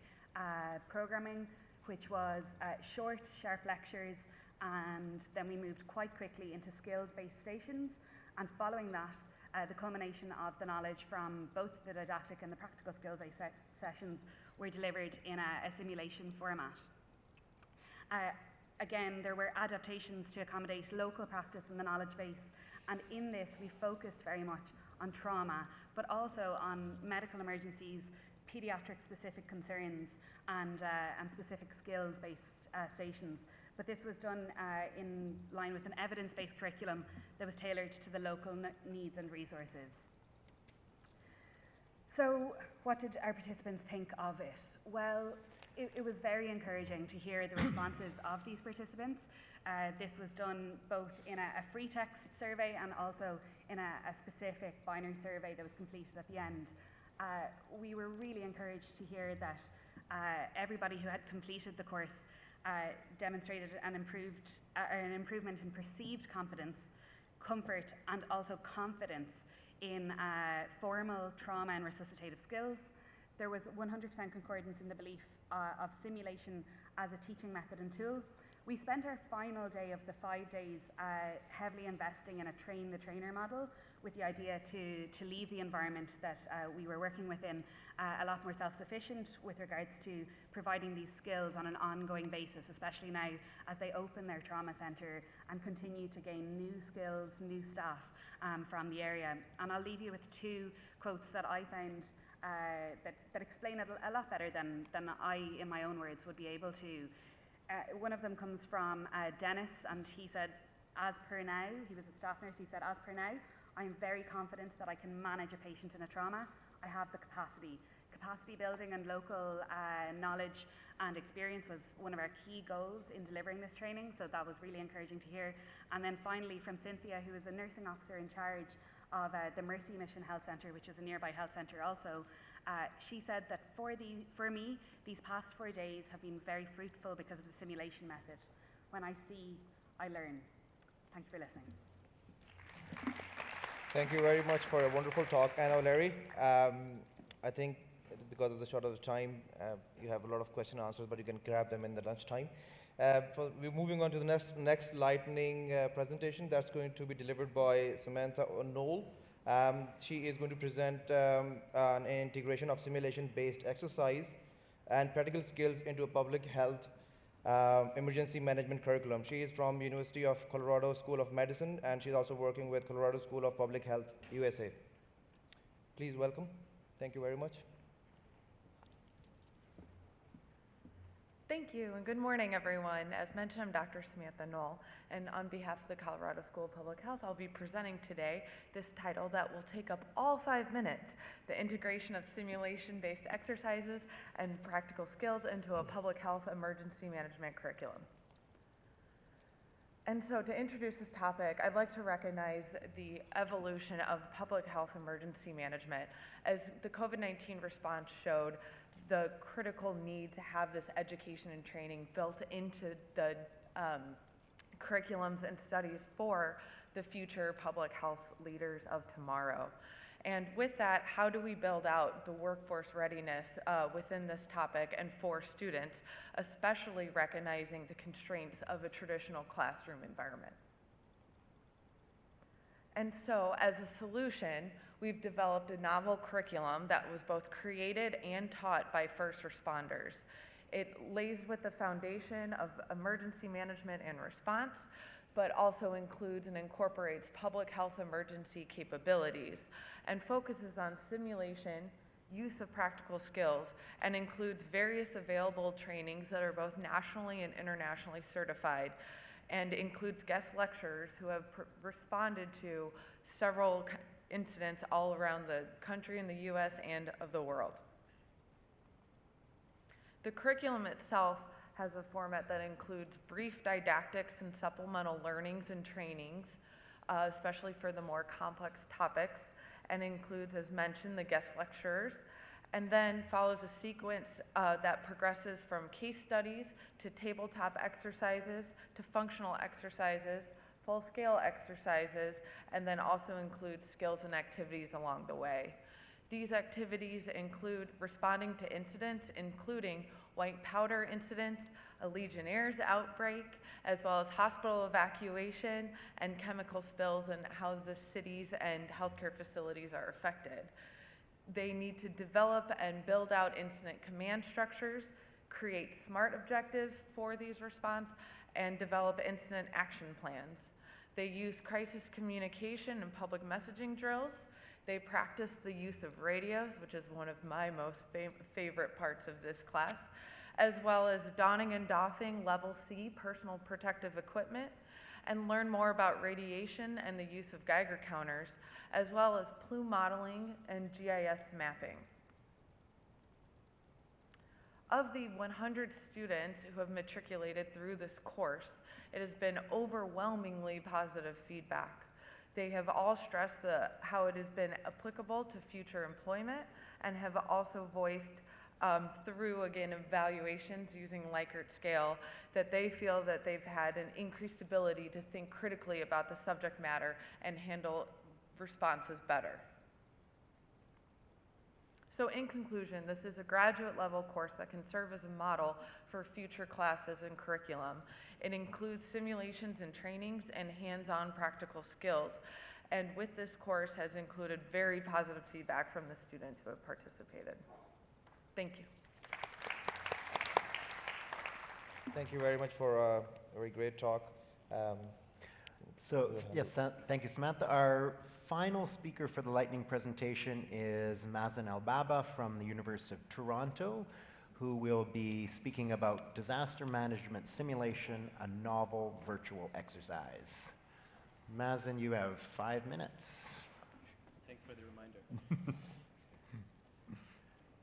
programming, which was short, sharp lectures, and then we moved quite quickly into skills-based stations. And following that, the culmination of the knowledge from both the didactic and the practical skill-based sessions were delivered in a simulation format. Again, there were adaptations to accommodate local practice in the knowledge base, and in this we focused very much on trauma, but also on medical emergencies, pediatric-specific concerns, and specific skills-based stations. But this was done in line with an evidence-based curriculum that was tailored to the local needs and resources. So what did our participants think of it? Well, it was very encouraging to hear the responses of these participants. This was done both in a free text survey and also in a specific binary survey that was completed at the end. We were really encouraged to hear that everybody who had completed the course demonstrated an improvement in perceived competence, comfort, and also confidence in formal trauma and resuscitative skills. There was 100% concordance in the belief of simulation as a teaching method and tool. We spent our final day of the 5 days heavily investing in a train-the-trainer model with the idea to leave the environment that we were working within a lot more self-sufficient with regards to providing these skills on an ongoing basis, especially now as they open their trauma centre and continue to gain new skills, new staff from the area. And I'll leave you with 2 quotes that I found that explain it a lot better than I, in my own words, would be able to. One of them comes from Dennis, and he said, as per now, he was a staff nurse, he said, as per now, I am very confident that I can manage a patient in a trauma. I have the capacity. Capacity building and local knowledge and experience was one of our key goals in delivering this training, so that was really encouraging to hear. And then finally from Cynthia, who is a nursing officer in charge of the Mercy Mission Health Centre, which was a nearby health centre also. She said that for me, these past 4 days have been very fruitful because of the simulation method. When I see, I learn. Thank you for listening. Thank you very much for a wonderful talk, Anna O'Leary. I think because of the short of time, you have a lot of question and answers, but you can grab them in the lunchtime. We're moving on to the next lightning presentation that's going to be delivered by Samantha or Noll. She is going to present an integration of simulation-based exercise and practical skills into a public health emergency management curriculum. She is from University of Colorado School of Medicine, and she's also working with Colorado School of Public Health, USA. Please welcome. Thank you very much. Thank you, and good morning, everyone. As mentioned, I'm Dr. Samantha Noll, and on behalf of the Colorado School of Public Health, I'll be presenting today this title that will take up all 5 minutes, the integration of simulation-based exercises and practical skills into a public health emergency management curriculum. And so to introduce this topic, I'd like to recognize the evolution of public health emergency management. As the COVID-19 response showed, the critical need to have this education and training built into the curriculums and studies for the future public health leaders of tomorrow. And with that, how do we build out the workforce readiness within this topic and for students, especially recognizing the constraints of a traditional classroom environment? And so as a solution, we've developed a novel curriculum that was both created and taught by first responders. It lays with the foundation of emergency management and response, but also includes and incorporates public health emergency capabilities and focuses on simulation, use of practical skills, and includes various available trainings that are both nationally and internationally certified, and includes guest lecturers who have responded to several incidents all around the country in the US and of the world. The curriculum itself has a format that includes brief didactics and supplemental learnings and trainings, especially for the more complex topics, and includes, as mentioned, the guest lecturers, and then follows a sequence that progresses from case studies to tabletop exercises to functional exercises, full-scale exercises, and then also includes skills and activities along the way. These activities include responding to incidents, including white powder incidents, a Legionnaire's outbreak, as well as hospital evacuation and chemical spills and how the cities and healthcare facilities are affected. They need to develop and build out incident command structures, create SMART objectives for these response, and develop incident action plans. They use crisis communication and public messaging drills. They practice the use of radios, which is one of my most favorite parts of this class, as well as donning and doffing level C personal protective equipment, and learn more about radiation and the use of Geiger counters, as well as plume modeling and GIS mapping. Of the 100 students who have matriculated through this course, it has been overwhelmingly positive feedback. They have all stressed how it has been applicable to future employment, and have also voiced through, again, evaluations using Likert scale, that they feel that they've had an increased ability to think critically about the subject matter and handle responses better. So in conclusion, this is a graduate level course that can serve as a model for future classes and curriculum. It includes simulations and trainings and hands-on practical skills. And with this course has included very positive feedback from the students who have participated. Thank you. Thank you very much for a very great talk. Yes, thank you, Samantha. Our final speaker for the lightning presentation is Mazen El-Baba from the University of Toronto, who will be speaking about disaster management simulation, a novel virtual exercise. Mazen, you have 5 minutes. Thanks for the reminder.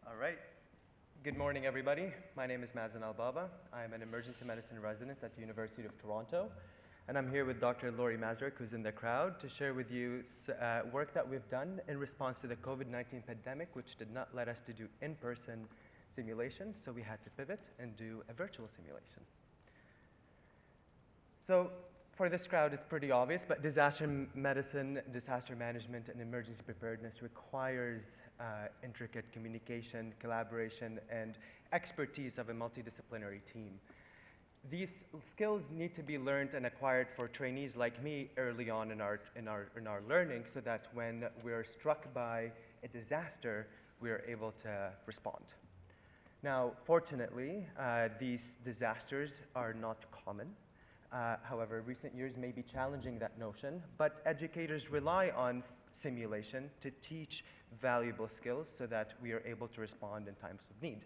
All right. Good morning, everybody. My name is Mazen El-Baba. I'm an emergency medicine resident at the University of Toronto. And I'm here with Dr. Lori Masdrick, who's in the crowd, to share with you work that we've done in response to the COVID-19 pandemic, which did not let us to do in-person simulations, so we had to pivot and do a virtual simulation. So for this crowd, it's pretty obvious, but disaster medicine, disaster management, and emergency preparedness requires intricate communication, collaboration, and expertise of a multidisciplinary team. These skills need to be learned and acquired for trainees like me early on in our learning, so that when we're struck by a disaster, we are able to respond. Now, fortunately, these disasters are not common. However, recent years may be challenging that notion, but educators rely on simulation to teach valuable skills so that we are able to respond in times of need.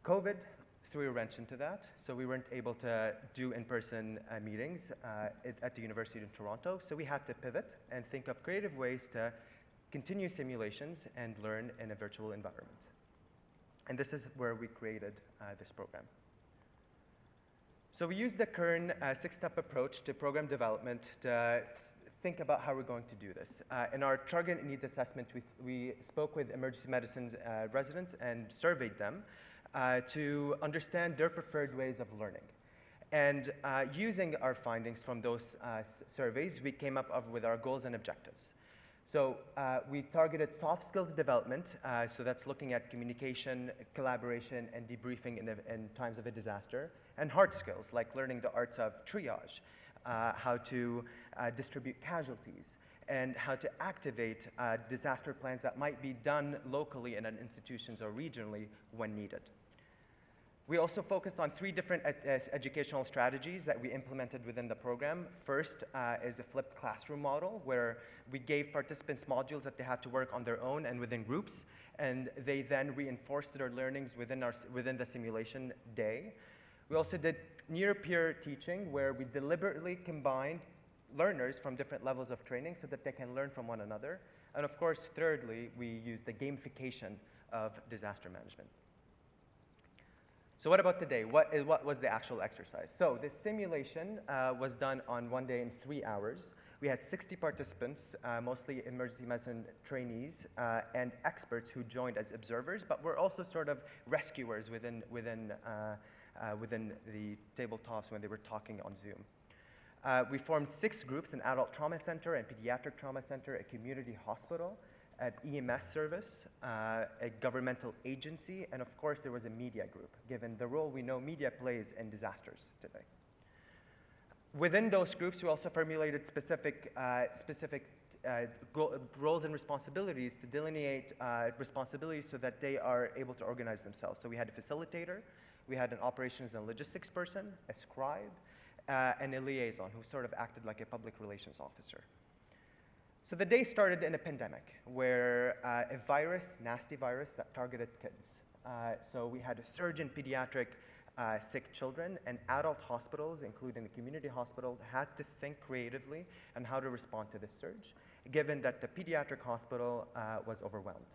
COVID threw a wrench into that, so we weren't able to do in-person meetings at the University of Toronto, so we had to pivot and think of creative ways to continue simulations and learn in a virtual environment. And this is where we created this program. So we used the Kern 6-step approach to program development to think about how we're going to do this. In our target needs assessment, we spoke with emergency medicine residents and surveyed them to understand their preferred ways of learning. And using our findings from those surveys, we came up with our goals and objectives. So we targeted soft skills development, so that's looking at communication, collaboration, and debriefing in times of a disaster, and hard skills, like learning the arts of triage, how to distribute casualties, and how to activate disaster plans that might be done locally in institutions or regionally when needed. We also focused on 3 different educational strategies that we implemented within the program. First is a flipped classroom model, where we gave participants modules that they had to work on their own and within groups, and they then reinforced their learnings within the simulation day. We also did near-peer teaching, where we deliberately combined learners from different levels of training so that they can learn from one another. And of course, thirdly, we used the gamification of disaster management. So what about today? What was the actual exercise? So this simulation was done on one day in 3 hours. We had 60 participants, mostly emergency medicine trainees and experts who joined as observers, but were also sort of rescuers within the tabletops when they were talking on Zoom. We formed 6 groups: an adult trauma center, a pediatric trauma center, a community hospital, an EMS service, a governmental agency, and of course there was a media group, given the role we know media plays in disasters today. Within those groups, we also formulated specific roles and responsibilities to delineate responsibilities so that they are able to organize themselves. So we had a facilitator, we had an operations and logistics person, a scribe, and a liaison who sort of acted like a public relations officer. So the day started in a pandemic where a virus, nasty virus, that targeted kids. So we had a surge in pediatric sick children, and adult hospitals, including the community hospital, had to think creatively on how to respond to this surge, given that the pediatric hospital was overwhelmed.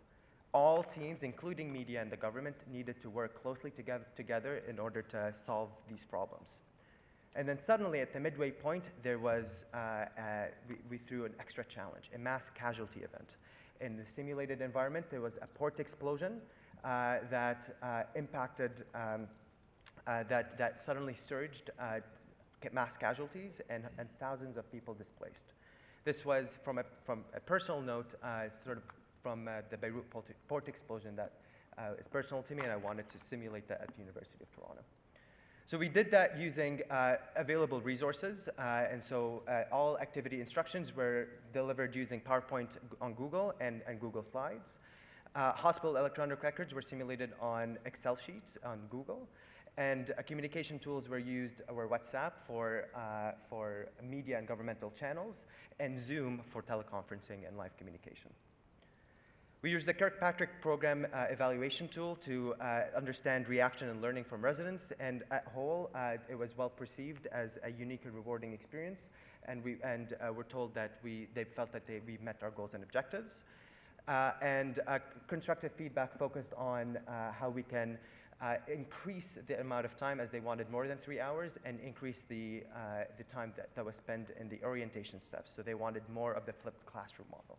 All teams, including media and the government, needed to work closely together in order to solve these problems. And then suddenly, at the midway point, there was, we threw an extra challenge, a mass casualty event. In the simulated environment, there was a port explosion that impacted, that suddenly surged mass casualties and thousands of people displaced. This was from a personal note, sort of from the Beirut port explosion that is personal to me, and I wanted to simulate that at the University of Toronto. So we did that using available resources, and so all activity instructions were delivered using PowerPoint on Google and Google Slides. Hospital electronic records were simulated on Excel sheets on Google, and communication tools were used, were WhatsApp for media and governmental channels, and Zoom for teleconferencing and live communication. We used the Kirkpatrick program evaluation tool to understand reaction and learning from residents, and at whole, it was well perceived as a unique and rewarding experience, and we're told that they felt that we met our goals and objectives. Constructive feedback focused on how we can increase the amount of time, as they wanted more than 3 hours, and increase the time that was spent in the orientation steps. So they wanted more of the flipped classroom model.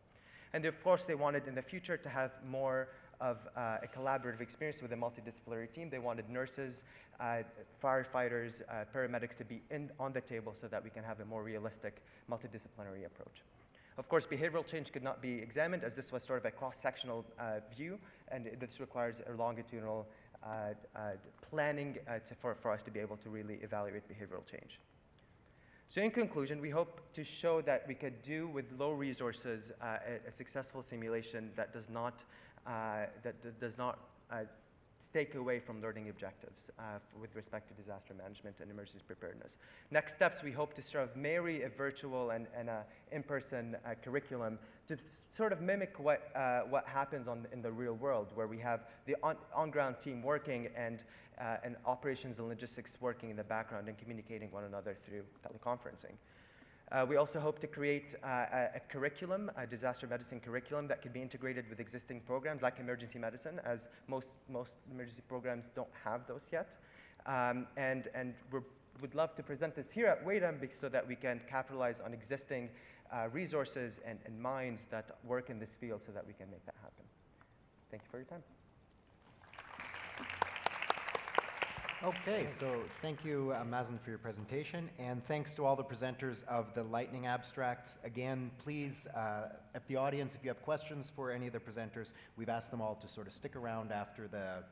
And of course, they wanted in the future to have more of a collaborative experience with a multidisciplinary team. They wanted nurses, firefighters, paramedics to be on the table so that we can have a more realistic multidisciplinary approach. Of course, behavioral change could not be examined, as this was sort of a cross-sectional view, and this requires a longitudinal planning for us to be able to really evaluate behavioral change. So in conclusion, we hope to show that we could do with low resources a successful simulation that does not take away from learning objectives with respect to disaster management and emergency preparedness. Next steps, we hope to sort of marry a virtual and an in-person curriculum to sort of mimic what happens in the real world, where we have the on-ground team working and operations and logistics working in the background and communicating one another through teleconferencing. We also hope to create a curriculum, a disaster medicine curriculum that can be integrated with existing programs like emergency medicine, as most emergency programs don't have those yet. And we would love to present this here at WADEM so that we can capitalize on existing resources and minds that work in this field so that we can make that happen. Thank you for your time. Okay, so thank you, Mazen, for your presentation, and thanks to all the presenters of the lightning abstracts. Again, please, at the audience, if you have questions for any of the presenters, we've asked them all to sort of stick around after the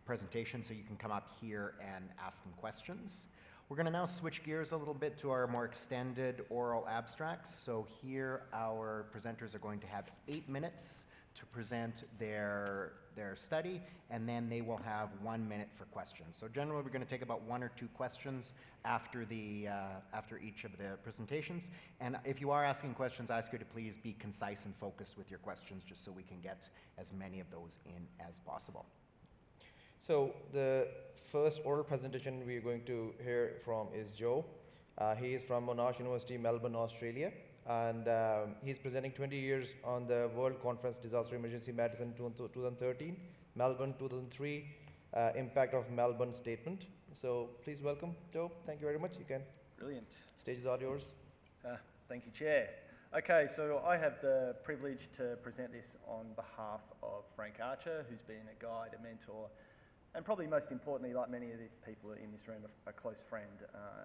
presentation so you can come up here and ask them questions. We're going to now switch gears a little bit to our more extended oral abstracts. So here our presenters are going to have 8 minutes to present their study, and then they will have 1 minute for questions. So generally, we're going to take about 1 or 2 questions after each of the presentations. And if you are asking questions, I ask you to please be concise and focused with your questions, just so we can get as many of those in as possible. So the first oral presentation we are going to hear from is Joe. He is from Monash University, Melbourne, Australia. And he's presenting 20 years on the World Conference Disaster Emergency Medicine 2013, Melbourne 2003, Impact of Melbourne Statement. So please welcome Joe. Thank you very much. You can. Brilliant. Stage is all yours. Thank you, Chair. Okay, so I have the privilege to present this on behalf of Frank Archer, who's been a guide, a mentor, and probably most importantly, like many of these people in this room, a close friend.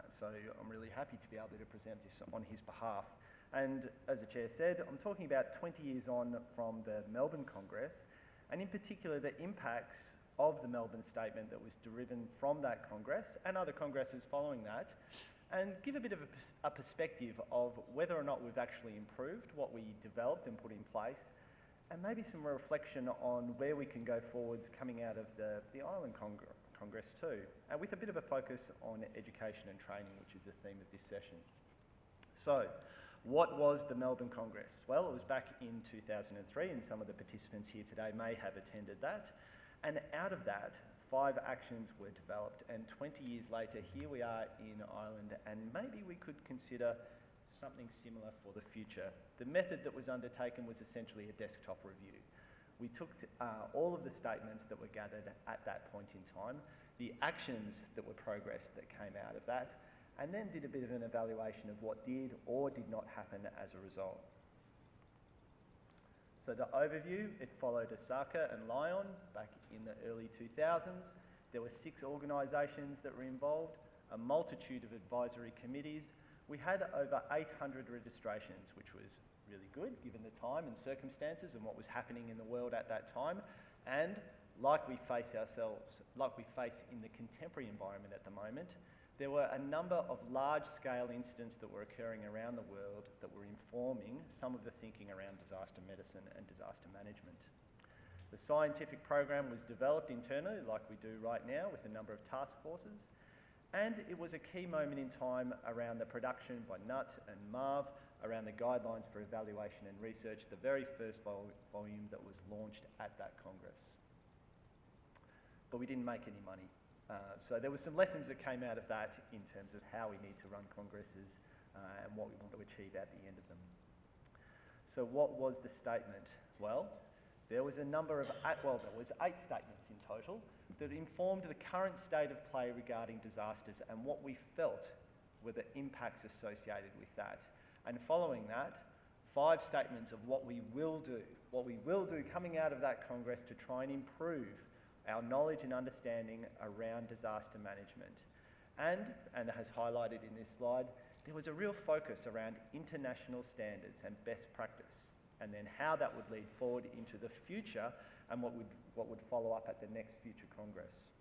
So I'm really happy to be able to present this on his behalf. And as the Chair said, I'm talking about 20 years on from the Melbourne Congress, and in particular the impacts of the Melbourne Statement that was driven from that Congress and other Congresses following that, and give a bit of a perspective of whether or not we've actually improved what we developed and put in place, and maybe some reflection on where we can go forwards coming out of the Island Congress too, and with a bit of a focus on education and training, which is the theme of this session. So, what was the Melbourne Congress? Well, it was back in 2003, and some of the participants here today may have attended that. And out of that, 5 actions were developed, and 20 years later, here we are in Ireland, and maybe we could consider something similar for the future. The method that was undertaken was essentially a desktop review. We took all of the statements that were gathered at that point in time, the actions that were progressed that came out of that, and then did a bit of an evaluation of what did or did not happen as a result. So the overview, it followed Osaka and Lyon back in the early 2000s. There were 6 organisations that were involved, a multitude of advisory committees. We had over 800 registrations, which was really good given the time and circumstances and what was happening in the world at that time. And like we face in the contemporary environment at the moment, there were a number of large-scale incidents that were occurring around the world that were informing some of the thinking around disaster medicine and disaster management. The scientific program was developed internally, like we do right now, with a number of task forces, and it was a key moment in time around the production by Nutt and Marv around the guidelines for evaluation and research, the very first volume that was launched at that Congress. But we didn't make any money. So there were some lessons that came out of that in terms of how we need to run congresses and what we want to achieve at the end of them. So what was the statement? Well, there was there was 8 statements in total that informed the current state of play regarding disasters and what we felt were the impacts associated with that. And following that, 5 statements of what we will do coming out of that Congress to try and improve our knowledge and understanding around disaster management. And as highlighted in this slide, there was a real focus around international standards and best practice, and then how that would lead forward into the future and what would follow up at the next future Congress.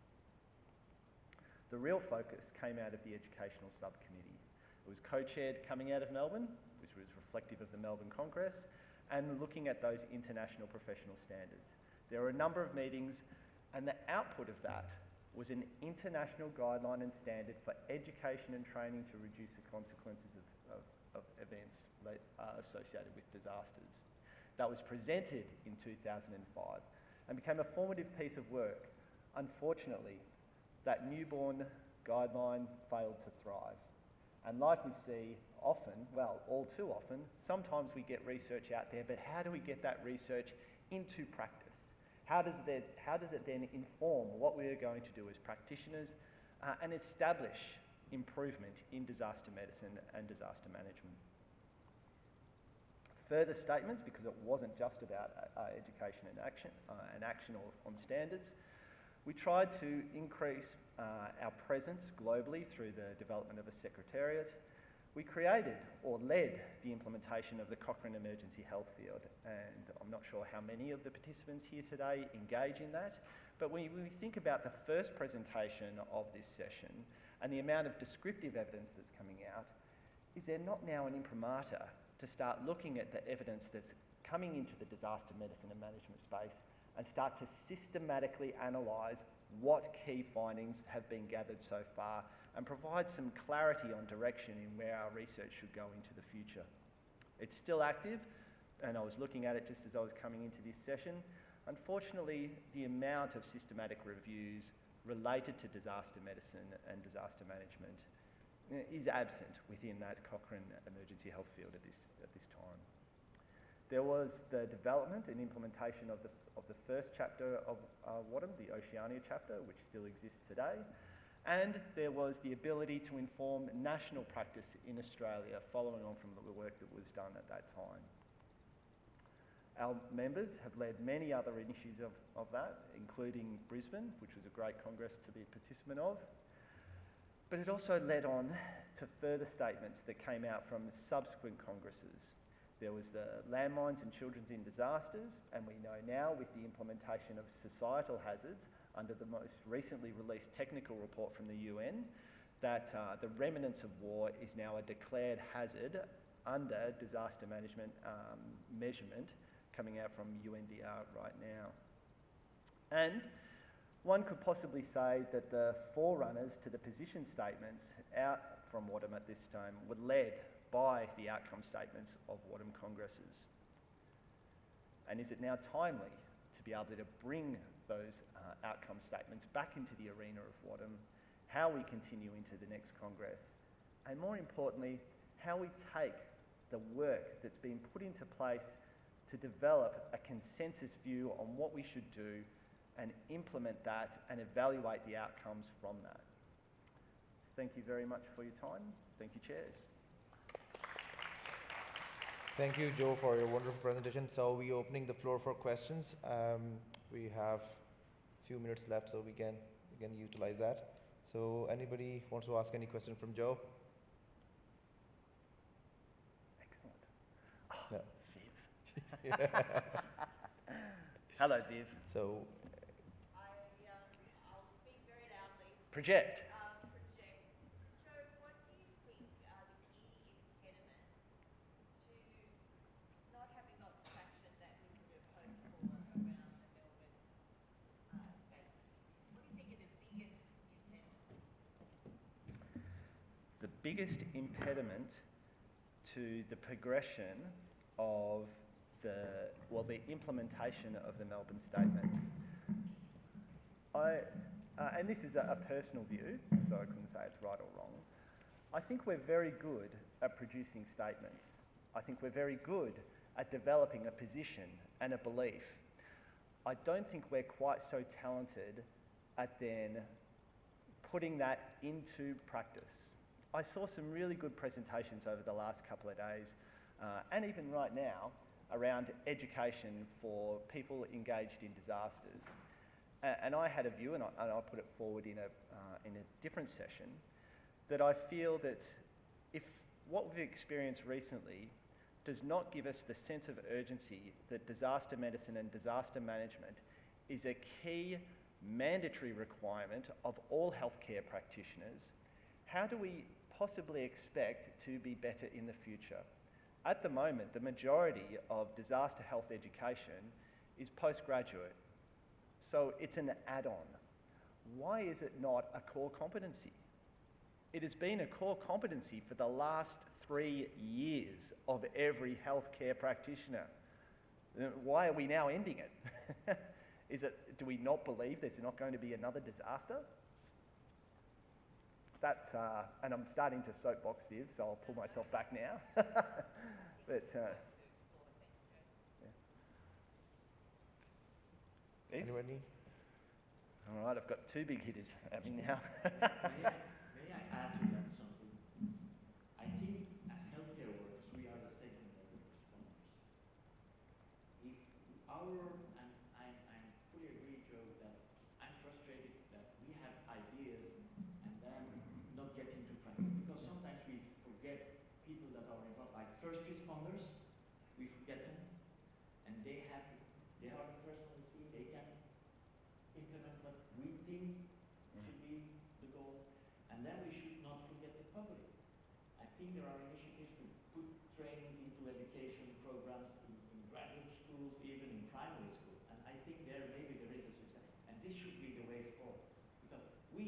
The real focus came out of the educational subcommittee. It was co-chaired coming out of Melbourne, which was reflective of the Melbourne Congress, and looking at those international professional standards. There were a number of meetings, and the output of that was an international guideline and standard for education and training to reduce the consequences of events associated with disasters. That was presented in 2005 and became a formative piece of work. Unfortunately, that newborn guideline failed to thrive. And like we see often, well, all too often, sometimes we get research out there, but how do we get that research into practice? How does it then inform what we are going to do as practitioners and establish improvement in disaster medicine and disaster management? Further statements, because it wasn't just about education and action on standards, we tried to increase our presence globally through the development of a secretariat. We created or led the implementation of the Cochrane Emergency Health Field, and I'm not sure how many of the participants here today engage in that, but when we think about the first presentation of this session and the amount of descriptive evidence that's coming out, is there not now an imprimatur to start looking at the evidence that's coming into the disaster medicine and management space and start to systematically analyse what key findings have been gathered so far and provide some clarity on direction in where our research should go into the future. It's still active, and I was looking at it just as I was coming into this session. Unfortunately, the amount of systematic reviews related to disaster medicine and disaster management is absent within that Cochrane emergency health field at this time. There was the development and implementation of the first chapter of WADEM, the Oceania chapter, which still exists today, and there was the ability to inform national practice in Australia following on from the work that was done at that time. Our members have led many other initiatives of that, including Brisbane, which was a great congress to be a participant of. But it also led on to further statements that came out from subsequent congresses. There was the landmines and children in disasters, and we know now with the implementation of societal hazards under the most recently released technical report from the UN that the remnants of war is now a declared hazard under disaster management measurement coming out from UNDR right now. And one could possibly say that the forerunners to the position statements out from WADEM at this time were led by the outcome statements of WADEM congresses. And is it now timely to be able to bring those outcome statements back into the arena of WADEM, how we continue into the next congress, and more importantly, how we take the work that's been put into place to develop a consensus view on what we should do and implement that and evaluate the outcomes from that. Thank you very much for your time. Thank you, chairs. Thank you, Joe, for your wonderful presentation. So we're opening the floor for questions. We have a few minutes left, so we can utilize that. So anybody wants to ask any question from Joe? Excellent. Oh, Yeah. Viv. Hello, Viv. So I'll speak very loudly. Project. Project. Joe, what do you think are the key impediments to not having got the traction that we would have hoped for around the Melbourne statement? What do you think are the biggest impediments? The biggest impediment to the progression of the implementation of the Melbourne Statement. And this is a personal view, so I couldn't say it's right or wrong. I think we're very good at producing statements. I think we're very good at developing a position and a belief. I don't think we're quite so talented at then putting that into practice. I saw some really good presentations over the last couple of days, and even right now, around education for people engaged in disasters. And I had a view, and I'll put it forward in a different session, that I feel that if what we've experienced recently does not give us the sense of urgency that disaster medicine and disaster management is a key mandatory requirement of all healthcare practitioners, how do we possibly expect to be better in the future? At the moment, the majority of disaster health education is postgraduate, so it's an add-on. Why is it not a core competency? It has been a core competency for the last 3 years of every healthcare practitioner. Why are we now ending it? Do we not believe there's not going to be another disaster? That's, and I'm starting to soapbox, Viv, so I'll pull myself back now. But, yeah. Anybody? All right, I've got two big hitters at me now. May I add to that something? I think as healthcare workers, we are the secondary responders. If and I'm fully agree, Joe, that I'm frustrated that we have ideas and then not get into practice, because sometimes we forget people that are involved, like first responders, we forget them, and they are the first on the scene, they can implement what we think should be the goal, and then we should not forget the public. I think there are initiatives to put trainings into education programs in graduate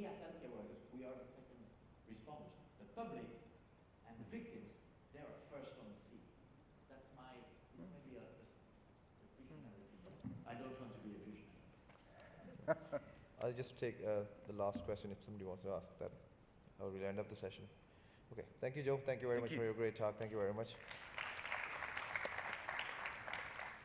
we as healthcare workers, we are the second responders. The public and the victims, they are first on the scene. That's maybe a visionary thing. I don't want to be a visionary. I'll just take the last question if somebody wants to ask that. Or we'll end up the session. Okay, thank you, Joe. Thank you very much for your great talk. Thank you very much.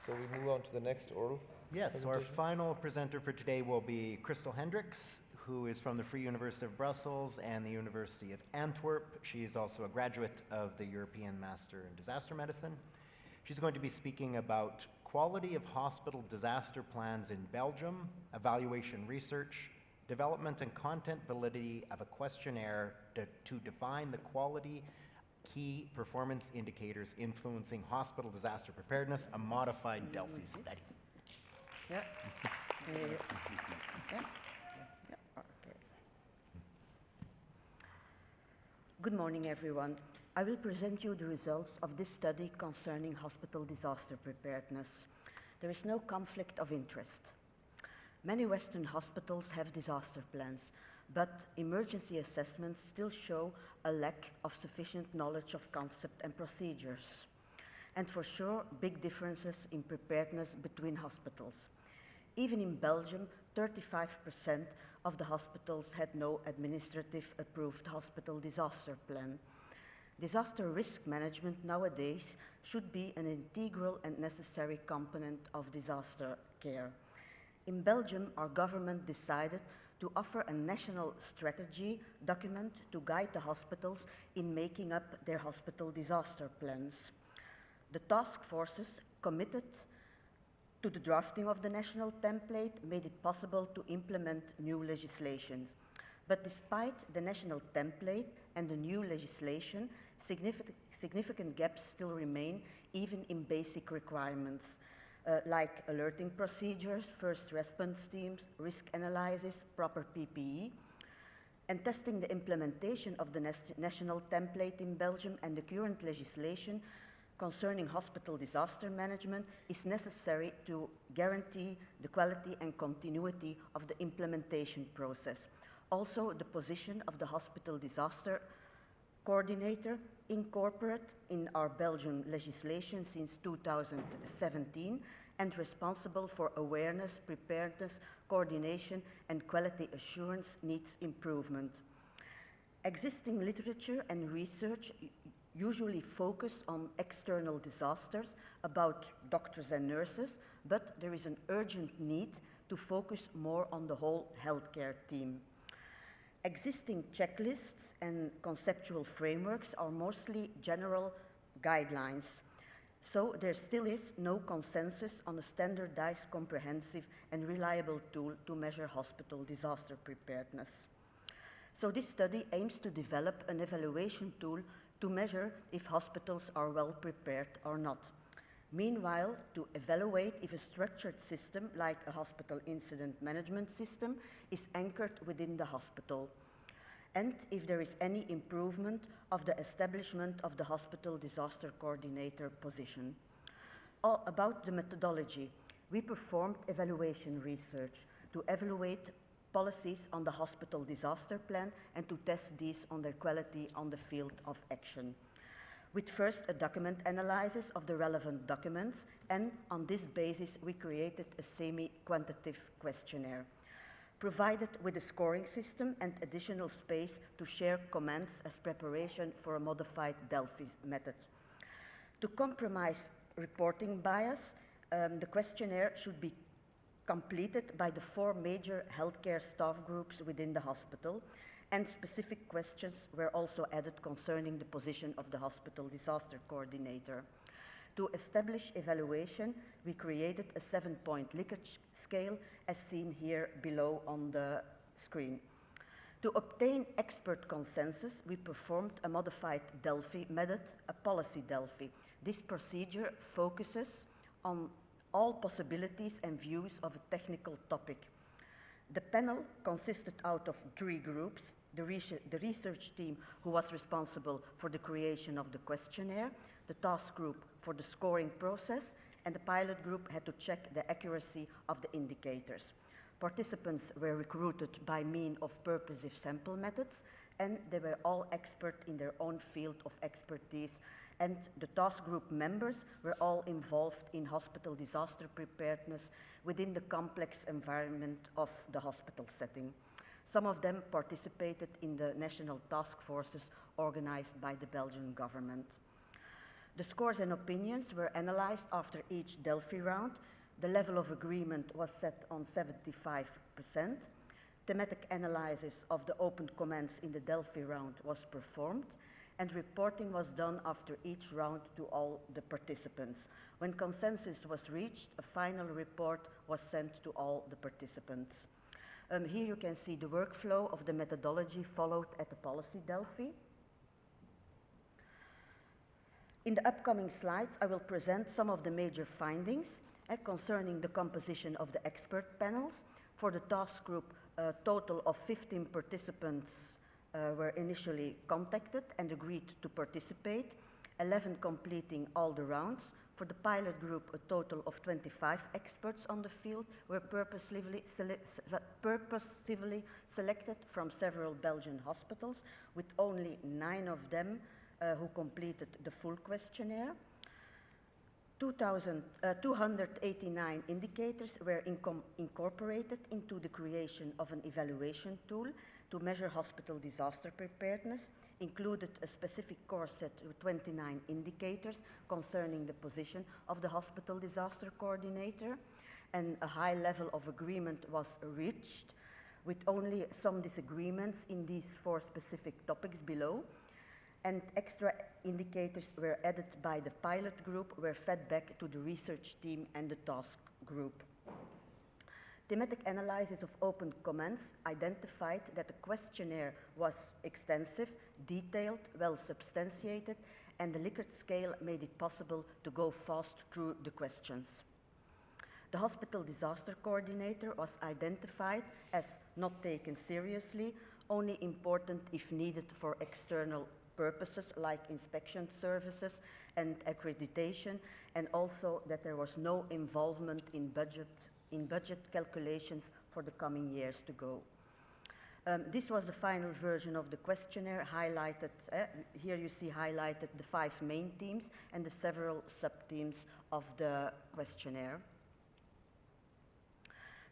So we move on to the next oral. Yes, so our final presenter for today will be Crystal Hendricks, who is from the Free University of Brussels and the University of Antwerp. She is also a graduate of the European Master in Disaster Medicine. She's going to be speaking about quality of hospital disaster plans in Belgium, evaluation research, development and content validity of a questionnaire to define the quality key performance indicators influencing hospital disaster preparedness, a modified Delphi study. Yeah. Okay. Good morning, everyone. I will present you the results of this study concerning hospital disaster preparedness. There is no conflict of interest. Many Western hospitals have disaster plans, but emergency assessments still show a lack of sufficient knowledge of concept and procedures. And for sure, big differences in preparedness between hospitals. Even in Belgium, 35% of the hospitals had no administrative approved hospital disaster plan. Disaster risk management nowadays should be an integral and necessary component of disaster care. In Belgium, our government decided to offer a national strategy document to guide the hospitals in making up their hospital disaster plans. The task forces committed to the drafting of the national template made it possible to implement new legislation. But despite the national template and the new legislation, significant gaps still remain even in basic requirements. Like alerting procedures, first response teams, risk analysis, proper PPE, and testing the implementation of the national template in Belgium and the current legislation concerning hospital disaster management is necessary to guarantee the quality and continuity of the implementation process. Also, the position of the hospital disaster coordinator incorporate in our Belgian legislation since 2017 and responsible for awareness, preparedness, coordination and quality assurance needs improvement. Existing literature and research usually focus on external disasters about doctors and nurses, but there is an urgent need to focus more on the whole healthcare team. Existing checklists and conceptual frameworks are mostly general guidelines, so there still is no consensus on a standardized, comprehensive and reliable tool to measure hospital disaster preparedness. So this study aims to develop an evaluation tool to measure if hospitals are well prepared or not. Meanwhile, to evaluate if a structured system, like a hospital incident management system, is anchored within the hospital, and if there is any improvement of the establishment of the hospital disaster coordinator position. About the methodology, we performed evaluation research to evaluate policies on the hospital disaster plan and to test these on their quality on the field of action. With first a document analysis of the relevant documents, and on this basis we created a semi-quantitative questionnaire, provided with a scoring system and additional space to share comments as preparation for a modified Delphi method. To compromise reporting bias, the questionnaire should be completed by the 4 major healthcare staff groups within the hospital, and specific questions were also added concerning the position of the hospital disaster coordinator. To establish evaluation, we created a 7-point Likert scale as seen here below on the screen. To obtain expert consensus, we performed a modified Delphi method, a policy Delphi. This procedure focuses on all possibilities and views of a technical topic. The panel consisted out of 3 groups: the research team, who was responsible for the creation of the questionnaire, the task group for the scoring process, and the pilot group had to check the accuracy of the indicators. Participants were recruited by means of purposive sample methods, and they were all expert in their own field of expertise, and the task group members were all involved in hospital disaster preparedness within the complex environment of the hospital setting. Some of them participated in the national task forces organized by the Belgian government. The scores and opinions were analyzed after each Delphi round. The level of agreement was set on 75%. Thematic analysis of the opened comments in the Delphi round was performed, and reporting was done after each round to all the participants. When consensus was reached, a final report was sent to all the participants. Here you can see the workflow of the methodology followed at the policy Delphi. In the upcoming slides, I will present some of the major findings concerning the composition of the expert panels. For the task group, a total of 15 participants were initially contacted and agreed to participate, 11 completing all the rounds. For the pilot group, a total of 25 experts on the field were purposely selected from several Belgian hospitals, with only 9 of them who completed the full questionnaire. 289 indicators were incorporated into the creation of an evaluation tool to measure hospital disaster preparedness, included a specific course set with 29 indicators concerning the position of the hospital disaster coordinator, and a high level of agreement was reached, with only some disagreements in these 4 specific topics below. And extra indicators were added by the pilot group, were fed back to the research team and the task group. Thematic analysis of open comments identified that the questionnaire was extensive, detailed, well substantiated, and the Likert scale made it possible to go fast through the questions. The hospital disaster coordinator was identified as not taken seriously, only important if needed for external purposes like inspection services and accreditation, and also that there was no involvement in budget calculations for the coming years to go. This was the final version of the questionnaire highlighted. Here you see highlighted the 5 main themes and the several sub-themes of the questionnaire.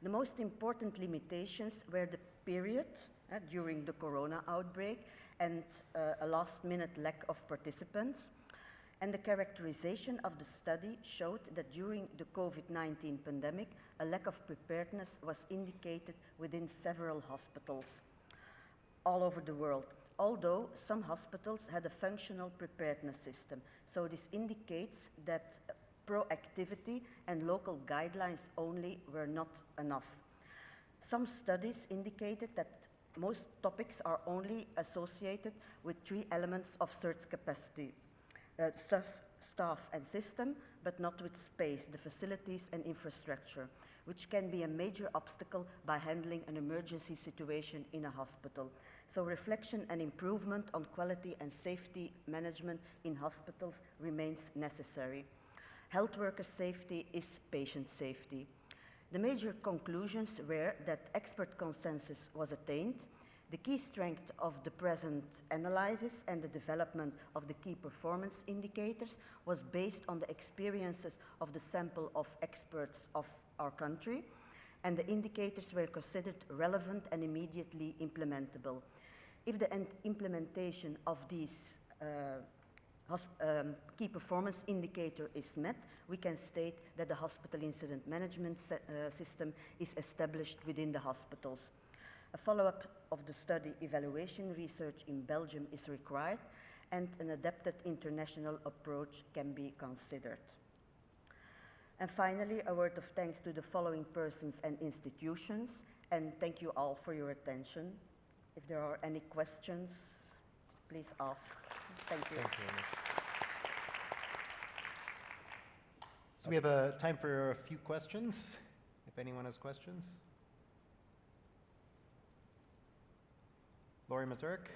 The most important limitations were the period during the corona outbreak and a last-minute lack of participants. And the characterization of the study showed that during the COVID-19 pandemic, a lack of preparedness was indicated within several hospitals all over the world, although some hospitals had a functional preparedness system. So this indicates that proactivity and local guidelines only were not enough. Some studies indicated that most topics are only associated with 3 elements of search capacity: staff and system, but not with space, the facilities and infrastructure, which can be a major obstacle by handling an emergency situation in a hospital. So reflection and improvement on quality and safety management in hospitals remains necessary. Health worker safety is patient safety. The major conclusions were that expert consensus was attained, the key strength of the present analysis and the development of the key performance indicators was based on the experiences of the sample of experts of our country, and the indicators were considered relevant and immediately implementable. If the implementation of these key performance indicator is met, we can state that the hospital incident management system is established within the hospitals. A follow-up of the study evaluation research in Belgium is required, and an adapted international approach can be considered. And finally, a word of thanks to the following persons and institutions, and thank you all for your attention. If there are any questions, please ask. Thank you. Thank you. So we have time for a few questions, if anyone has questions. Laurie Mazurek.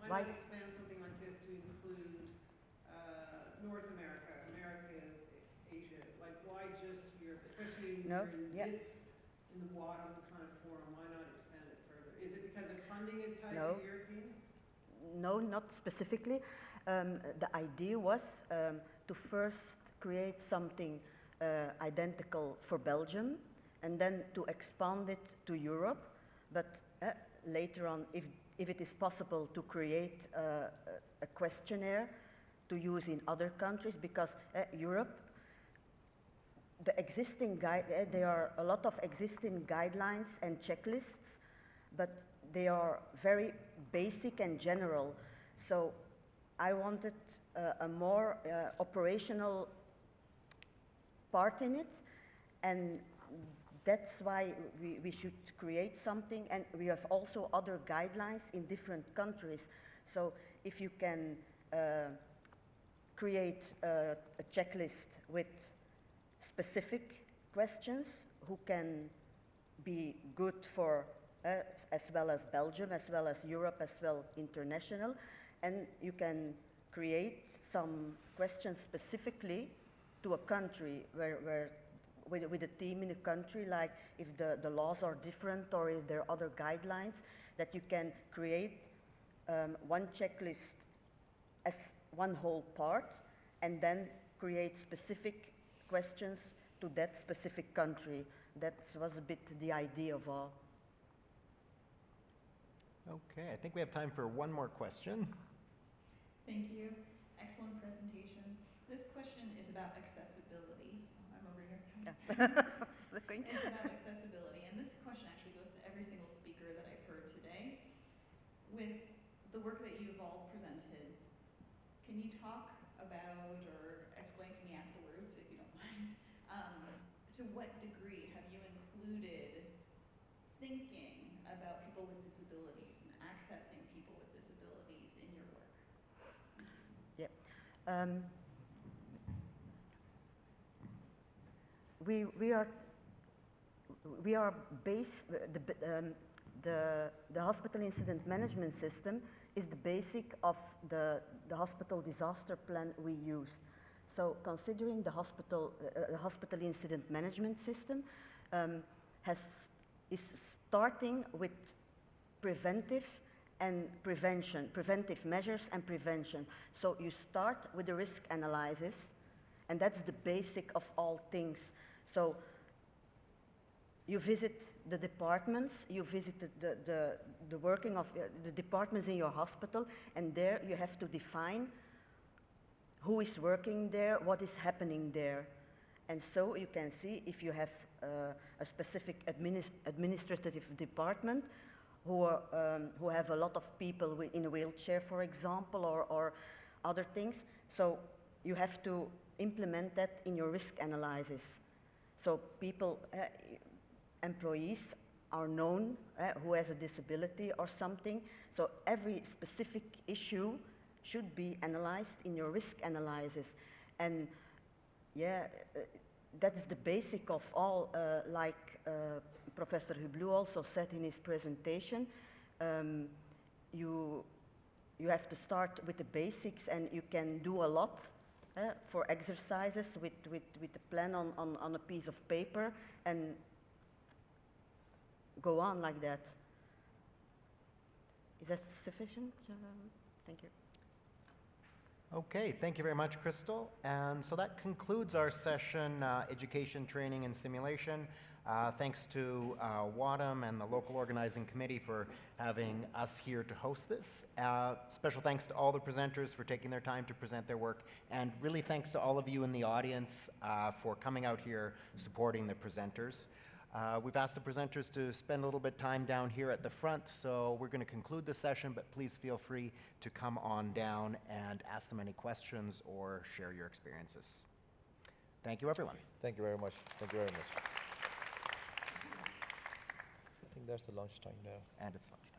Why- not expand something like this to include North America, Americas, Asia? Like, why just Europe, especially in, No, in yeah. this, in the WADEM kind of forum, why not expand it further? Is it because of funding is tied No. to European? No, not specifically. The idea was to first create something identical for Belgium and then to expand it to Europe. But later on, if it is possible to create a questionnaire to use in other countries, because Europe, the existing there are a lot of existing guidelines and checklists, but they are very basic and general. So I wanted a more operational part in it, and that's why we should create something. And we have also other guidelines in different countries. So if you can create a checklist with specific questions who can be good for as well as Belgium, as well as Europe, as well international, and you can create some questions specifically to a country where with a team in a country, like if the laws are different or if there are other guidelines, that you can create one checklist as one whole part and then create specific questions to that specific country. That was a bit the idea of all. Okay, I think we have time for one more question. Thank you. Excellent presentation. This question is about accessibility. I'm over here. Yeah. It's about accessibility, and this question actually goes to every single speaker that I've heard today. With the work that you've all presented, can you talk about or explain to me afterwards, if you don't mind, to what degree have you included thinking about people with disabilities and accessing people with disabilities in your work? Yeah. We are based, the hospital incident management system is the basic of the hospital disaster plan we used. So considering the hospital incident management system is starting with preventive measures and prevention. So you start with the risk analysis, and that's the basic of all things. So you visit the departments, you visit the working of the departments in your hospital, and there you have to define who is working there, what is happening there. And so you can see if you have a specific administrative department who have a lot of people in a wheelchair, for example, or other things. So you have to implement that in your risk analysis. So people, employees are known who has a disability or something. So every specific issue should be analyzed in your risk analysis. And yeah, that's the basic of all, like Professor Hubloue also said in his presentation. You have to start with the basics, and you can do a lot for exercises with a plan on a piece of paper and go on like that. Is that sufficient? Thank you. Okay, thank you very much, Crystal. And so that concludes our session, Education, Training, and Simulation. Thanks to WADEM and the local organizing committee for having us here to host this. Special thanks to all the presenters for taking their time to present their work, and really thanks to all of you in the audience for coming out here supporting the presenters. We've asked the presenters to spend a little bit of time down here at the front, so we're going to conclude the session, but please feel free to come on down and ask them any questions or share your experiences. Thank you, everyone. Thank you very much. Thank you very much. I think that's the lunch time now. And it's lunch.